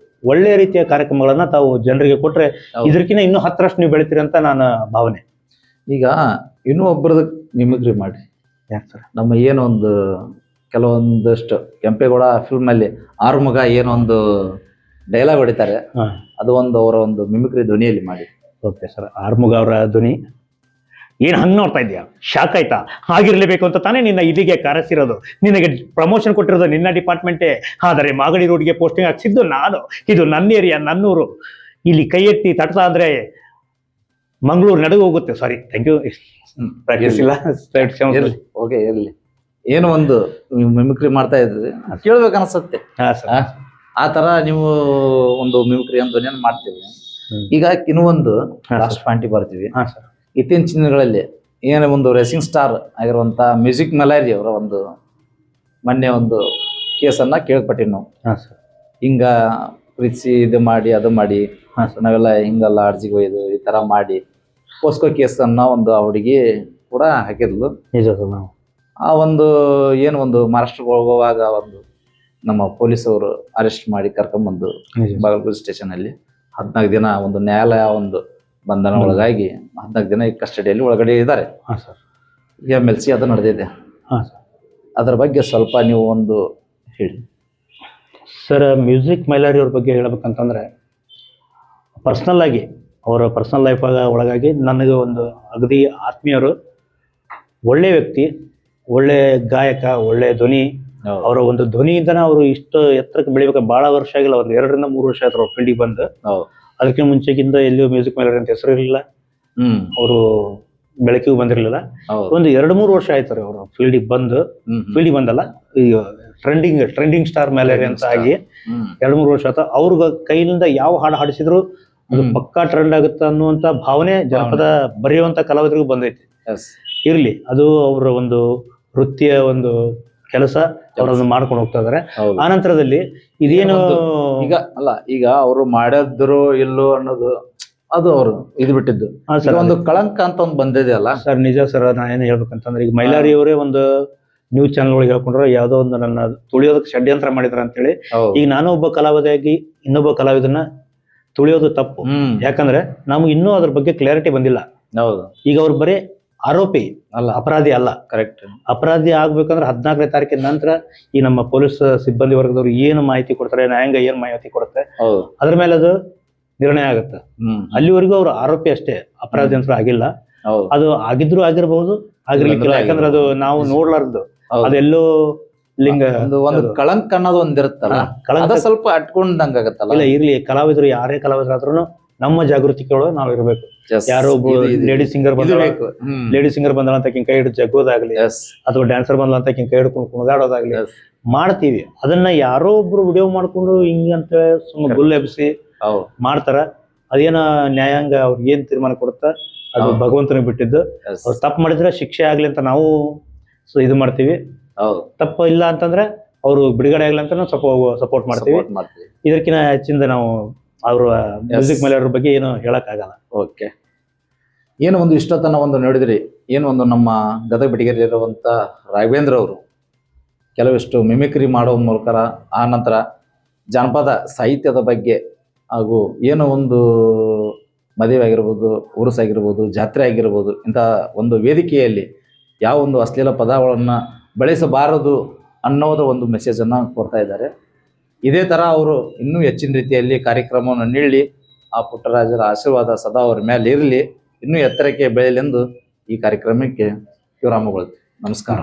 ಒಳ್ಳೆ ರೀತಿಯ ಕಾರ್ಯಕ್ರಮಗಳನ್ನ ತಾವು ಜನರಿಗೆ ಕೊಟ್ರೆ ಇದಕ್ಕಿಂತ ಇನ್ನೂ 10ರಷ್ಟು ನೀವು ಬೆಳಿತೀರಿ ಅಂತ ನಾನು ಭಾವನೆ.
ಈಗ ಇನ್ನೂ ಒಬ್ಬರದ ಮಿಮಿಕ್ರಿ ಮಾಡಿ.
ಯಾಕೆ ಸರ್?
ನಮ್ಮ ಏನೊಂದು ಕೆಲವೊಂದಷ್ಟು ಕೆಂಪೇಗೌಡ ಫಿಲ್ಮ್ ಅಲ್ಲಿ ಆರುಮಗ ಏನೊಂದು ಡೈಲಾಗ್ ಹೊಡಿತಾರೆ, ಅದು ಒಂದು ಅವರ ಒಂದು ಮಿಮಿಕ್ರಿ ಧ್ವನಿಯಲ್ಲಿ ಮಾಡಿ.
ಓಕೆ ಸರ್, ಆರುಮುಗ ಅವರ ಧ್ವನಿ. ಏನ್ ಹಂಗ್ ನೋಡ್ತಾ ಇದೆಯಾ? ಶಾಕ್ ಆಯ್ತಾ? ಆಗಿರ್ಲೇಬೇಕು ಅಂತ ತಾನೇ ನಿನ್ನ ಇಲ್ಲಿಗೆ ಕರೆಸಿರೋದು. ನಿನಗೆ ಪ್ರಮೋಷನ್ ಕೊಟ್ಟಿರೋದು ನಿನ್ನ ಡಿಪಾರ್ಟ್ಮೆಂಟೇ, ಆದರೆ ಮಾಗಡಿ ರೋಡ್ಗೆ ಪೋಸ್ಟಿಂಗ್ ಹಾಕ್ಸಿದ್ದು ನಾನು. ಇದು ನನ್ನ ಏರಿಯಾ, ನನ್ನೂರು. ಇಲ್ಲಿ ಕೈ ಎತ್ತಿ ತಟ್ತಾ ಅಂದ್ರೆ ಮಂಗಳೂರು ನಡುವೆ ಹೋಗುತ್ತೆ. ಸಾರಿ, ಥ್ಯಾಂಕ್ ಯು. ಪ್ರಾಕ್ಟೀಸ್ ಇಲ್ಲ.
ಓಕೆ, ಇರ್ಲಿ. ಏನೋ ಒಂದು ಮಿಮಿಕ್ರಿ ಮಾಡ್ತಾ ಇದ್ರಿ, ಕೇಳ್ಬೇಕು ಅನ್ಸತ್ತೆ. ಆ ತರ ನೀವು ಒಂದು ಮಿಮಿಕ್ರಿ ಅಂತ ಮಾಡ್ತೀವಿ. ಈಗ ಇನ್ನೊಂದು ಲಾಸ್ಟ್ ಪಾಯಿಂಟ್ ಬರ್ತೀವಿ. ಇತ್ತೀಚಿನ ದಿನಗಳಲ್ಲಿ ಏನು ಒಂದು ರೇಸಿಂಗ್ ಸ್ಟಾರ್ ಆಗಿರುವಂಥ ಮ್ಯೂಸಿಕ್ ಮೆಲಾರಿ ಅವರ ಒಂದು ಮೊನ್ನೆ ಒಂದು ಕೇಸನ್ನು ಕೇಳ್ಪಟ್ಟಿವಿ ನಾವು.
ಹಾಂ ಸರ್.
ಹಿಂಗ ಪ್ರೀತಿಸಿ ಇದು ಮಾಡಿ ಅದು ಮಾಡಿ ನಾವೆಲ್ಲ ಹಿಂಗೆಲ್ಲ ಅರ್ಜಿಗೆ ಒಯ್ದು ಈ ಥರ ಮಾಡಿ ಪೋಸ್ಕೋ ಕೇಸನ್ನು ಒಂದು ಆ ಹುಡುಗಿ ಕೂಡ ಹಾಕಿದ್ಲು.
ನಿಜ ಸರ್. ನಾವು
ಆ ಒಂದು ಏನು ಒಂದು ಮಹಾರಾಷ್ಟ್ರಕ್ಕೆ ಹೋಗುವಾಗ ಒಂದು ನಮ್ಮ ಪೊಲೀಸವರು ಅರೆಸ್ಟ್ ಮಾಡಿ ಕರ್ಕೊಂಬಂದು ಬಾಗಲಕೋಟೆ ಸ್ಟೇಷನಲ್ಲಿ 14 ದಿನ ಒಂದು ನ್ಯಾಯಾಲಯ ಒಂದು ಬಂಧನ ಒಳಗಾಗಿ 14 ದಿನ ಈ ಕಸ್ಟಡಿಯಲ್ಲಿ ಒಳಗಡೆ ಇದ್ದಾರೆ.
ಹಾಂ ಸರ್.
MLC ಅದು ನಡೆದಿದೆ.
ಹಾಂ ಸರ್.
ಅದರ ಬಗ್ಗೆ ಸ್ವಲ್ಪ ನೀವು ಒಂದು ಹೇಳಿ
ಸರ್. ಮ್ಯೂಸಿಕ್ ಮೈಲಾರಿ ಅವ್ರ ಬಗ್ಗೆ ಹೇಳ್ಬೇಕಂತಂದ್ರೆ ಪರ್ಸ್ನಲ್ ಆಗಿ ಅವರ ಪರ್ಸ್ನಲ್ ಲೈಫ್ ಒಳಗಾಗಿ ನನಗೆ ಒಂದು ಅಗದಿ ಆತ್ಮೀಯರು, ಒಳ್ಳೆ ವ್ಯಕ್ತಿ, ಒಳ್ಳೆ ಗಾಯಕ, ಒಳ್ಳೆ ಧ್ವನಿ. ಅವರ ಒಂದು ಧ್ವನಿಯಿಂದನೇ ಅವರು ಇಷ್ಟು ಎತ್ತರಕ್ಕೆ ಬೆಳಿಬೇಕು. ಭಾಳ ವರ್ಷ ಆಗಿಲ್ಲ, ಒಂದು 2 ರಿಂದ 3 ವರ್ಷ ಆಯ್ತು ಅವ್ರ ಫೀಲ್ಡಿಗೆ ಬಂದು. ಅದಕ್ಕೆ ಮುಂಚೆಗಿಂದ ಎಲ್ಲಿಯೂ ಮ್ಯೂಸಿಕ್ ಮೈಲಾರಿ ಅಂತ ಹೆಸರು ಇರಲಿಲ್ಲ, ಅವರು ಬೆಳಕಿಗೂ ಬಂದಿರಲಿಲ್ಲ. ಒಂದು 2-3 ವರ್ಷ ಆಯ್ತಾರೆ ಅವರು ಫೀಲ್ಡಿಗೆ ಬಂದಲ್ಲ, ಈಗ ಟ್ರೆಂಡಿಂಗ್ ಸ್ಟಾರ್ ಮ್ಯಾಲೇರಿ ಅಂತ ಆಗಿ 2-3 ವರ್ಷ ಆಯ್ತು. ಅವ್ರ ಕೈಯಿಂದ ಯಾವ ಹಾಡು ಹಾಡಿಸಿದ್ರು ಅದು ಪಕ್ಕಾ ಟ್ರೆಂಡ್ ಆಗುತ್ತೆ ಅನ್ನುವಂತ ಭಾವನೆ ಜನಪದ ಬರೆಯುವಂತ ಕಲಾವಿದರಿಗೂ ಬಂದೈತಿ. ಇರ್ಲಿ, ಅದು ಅವರ ಒಂದು ವೃತ್ತಿಯ ಒಂದು ಕೆಲಸ, ಅವರನ್ನು ಮಾಡ್ಕೊಂಡು ಹೋಗ್ತಾ ಇದಾರೆ. ಆ ನಂತರದಲ್ಲಿ ಇದೇನು
ಈಗ ಅವರು ಮಾಡಿದ್ರು ಇಲ್ಲೋ ಅನ್ನೋದು ಅದು ಅವರು ಇದು ಬಿಟ್ಟಿದ್ದು ಒಂದು ಕಳಂಕ ಅಂತ ಒಂದು ಬಂದಿದೆ ಅಲ್ಲ
ಸರ್. ನಿಜ ಸರ್. ನಾ ಏನು ಹೇಳ್ಬೇಕಂತಂದ್ರೆ, ಈಗ ಮೈಲಾರಿ ಅವರೇ ಒಂದು ನ್ಯೂಸ್ ಚಾನಲ್ ಒಳಗೆ ಹೇಳ್ಕೊಂಡ್ರೆ ಯಾವ್ದೋ ಒಂದು ನನ್ನ ತುಳಿಯೋದಕ್ಕೆ ಷಡ್ಯಂತ್ರ ಮಾಡಿದಾರ ಅಂತೇಳಿ. ಈಗ ನಾನು ಒಬ್ಬ ಕಲಾವಿದಾಗಿ ಇನ್ನೊಬ್ಬ ಕಲಾವಿದನ್ನ ತುಳಿಯೋದು ತಪ್ಪು. ಯಾಕಂದ್ರೆ ನಮ್ಗೆ ಇನ್ನೂ ಅದ್ರ ಬಗ್ಗೆ ಕ್ಲಾರಿಟಿ ಬಂದಿಲ್ಲ. ಈಗ ಅವ್ರು ಬರೀ ಆರೋಪಿ ಅಲ್ಲ, ಅಪರಾಧಿ ಅಲ್ಲ.
ಕರೆಕ್ಟ್.
ಅಪರಾಧಿ ಆಗ್ಬೇಕಂದ್ರೆ 14ನೇ ತಾರೀಕಿನ ನಂತರ ಈ ನಮ್ಮ ಪೊಲೀಸ್ ಸಿಬ್ಬಂದಿ ವರ್ಗದವ್ರು ಏನು ಮಾಹಿತಿ ಕೊಡ್ತಾರೆ, ನ್ಯಾಯಾಂಗ ಏನ್ ಮಾಹಿತಿ ಕೊಡುತ್ತೆ, ಅದ್ರ ಮೇಲೆ ಅದು ನಿರ್ಣಯ ಆಗುತ್ತೆ. ಅಲ್ಲಿವರೆಗೂ ಅವ್ರು ಆರೋಪಿ ಅಷ್ಟೇ, ಅಪರಾಧಿ ಅಂತ ಆಗಿಲ್ಲ. ಅದು ಆಗಿದ್ರು ಆಗಿರಬಹುದು, ಆಗಿರ್ಲಿಕ್ಕಿಲ್ಲ. ಯಾಕಂದ್ರೆ ಅದು ನಾವು ನೋಡ್ಲಾರ್ದು, ಅದೆಲ್ಲೋ ಲಿಂಗ
ಒಂದು ಕಳಂಕ ಅನ್ನೋದು ಒಂದಿರುತ್ತಲ್ಲ, ಕಳಂಕ ಸ್ವಲ್ಪ ಅಟ್ಕೊಂಡಂಗ ಆಗತ್ತಲ್ಲ.
ಇಲ್ಲ, ಇರ್ಲಿ, ಕಲಾವಿದರು ಯಾರೇ ಕಲಾವಿದರಾದ್ರೂ ನಮ್ಮ ಜಾಗೃತಿ ಕೇಳೋ ನಾವ್ ಇರ್ಬೇಕು. ಯಾರೋ ಒಬ್ಬ ಲೇಡಿ ಸಿಂಗರ್ ಬಂದಳ ಅಂತ ಕೈ ಹಿಡಿದು ಜಗ್ಗೋದಾಗ್ಲಿ, ಅಥವಾ ಡ್ಯಾನ್ಸರ್ ಬಂದಳ ಅಂತ ಕೈ ಹಿಡ್ಕೊಂಡು ಕುಣಿದಾಡೋದಾಗ್ಲಿ ಮಾಡ್ತೀವಿ. ಅದನ್ನ ಯಾರೋ ಒಬ್ರು ವಿಡಿಯೋ ಮಾಡ್ಕೊಂಡು ಹಿಂಗಂತ ಸುಮ್ಮನೆ ಗುಲ್ ಎಬ್ಸಿ ಮಾಡ್ತಾರ. ಅದೇನ ನ್ಯಾಯಾಂಗ ಅವ್ರಿಗೆ ಏನ್ ತೀರ್ಮಾನ ಕೊಡುತ್ತ ಅದು ಭಗವಂತನಿಗೆ ಬಿಟ್ಟಿದ್ದು. ಅವ್ರು ತಪ್ಪು ಮಾಡಿದ್ರೆ ಶಿಕ್ಷೆ ಆಗ್ಲಿ ಅಂತ ನಾವು ಇದು ಮಾಡ್ತೀವಿ. ತಪ್ಪು ಇಲ್ಲ ಅಂತಂದ್ರೆ ಅವ್ರು ಬಿಡುಗಡೆ ಆಗ್ಲಿ ಅಂತ ನಾವು ಸಪೋರ್ಟ್ ಮಾಡ್ತೀವಿ. ಇದಕ್ಕಿಂತ ಹೆಚ್ಚಿಂದ ನಾವು ಅವ್ರ ಮ್ಯೂಸಿಕ್ ಮೈಲಾರಿ ಬಗ್ಗೆ ಏನು ಹೇಳಕ್ ಆಗಲ್ಲ.
ಓಕೆ. ಏನು ಒಂದು ಇಷ್ಟತನ ಒಂದು ನೋಡಿದ್ರಿ, ಏನು ಒಂದು ನಮ್ಮ ಗದಗ ಬೆಟಗೇರಿಯಲ್ಲಿರುವಂತ ರಾಘವೇಂದ್ರ ಅವರು ಕೆಲವಿಷ್ಟು ಮಿಮಿಕ್ರಿ ಮಾಡೋ ಮೂಲಕ, ಆ ನಂತರ ಜಾನಪದ ಸಾಹಿತ್ಯದ ಬಗ್ಗೆ ಹಾಗೂ ಏನು ಒಂದು ಮದುವೆ ಆಗಿರ್ಬೋದು, ಉರುಸ್ ಆಗಿರ್ಬೋದು, ಜಾತ್ರೆ ಆಗಿರ್ಬೋದು, ಇಂಥ ಒಂದು ವೇದಿಕೆಯಲ್ಲಿ ಯಾವ ಒಂದು ಅಶ್ಲೀಲ ಪದಗಳನ್ನು ಬಳಸಬಾರದು ಅನ್ನೋದು ಒಂದು ಮೆಸೇಜನ್ನು ಕೊಡ್ತಾ ಇದ್ದಾರೆ. ಇದೇ ಥರ ಅವರು ಇನ್ನೂ ಹೆಚ್ಚಿನ ರೀತಿಯಲ್ಲಿ ಕಾರ್ಯಕ್ರಮವನ್ನು ನೀಡಲಿ. ಆ ಪುಟ್ಟರಾಜರ ಆಶೀರ್ವಾದ ಸದಾ ಅವ್ರ ಮೇಲೆ ಇರಲಿ, ಇನ್ನೂ ಎತ್ತರಕ್ಕೆ ಬೆಳೆಯಲೆಂದು ಈ ಕಾರ್ಯಕ್ರಮಕ್ಕೆ ವಿರಾಮಗೊಳ್ತೀವಿ. ನಮಸ್ಕಾರ.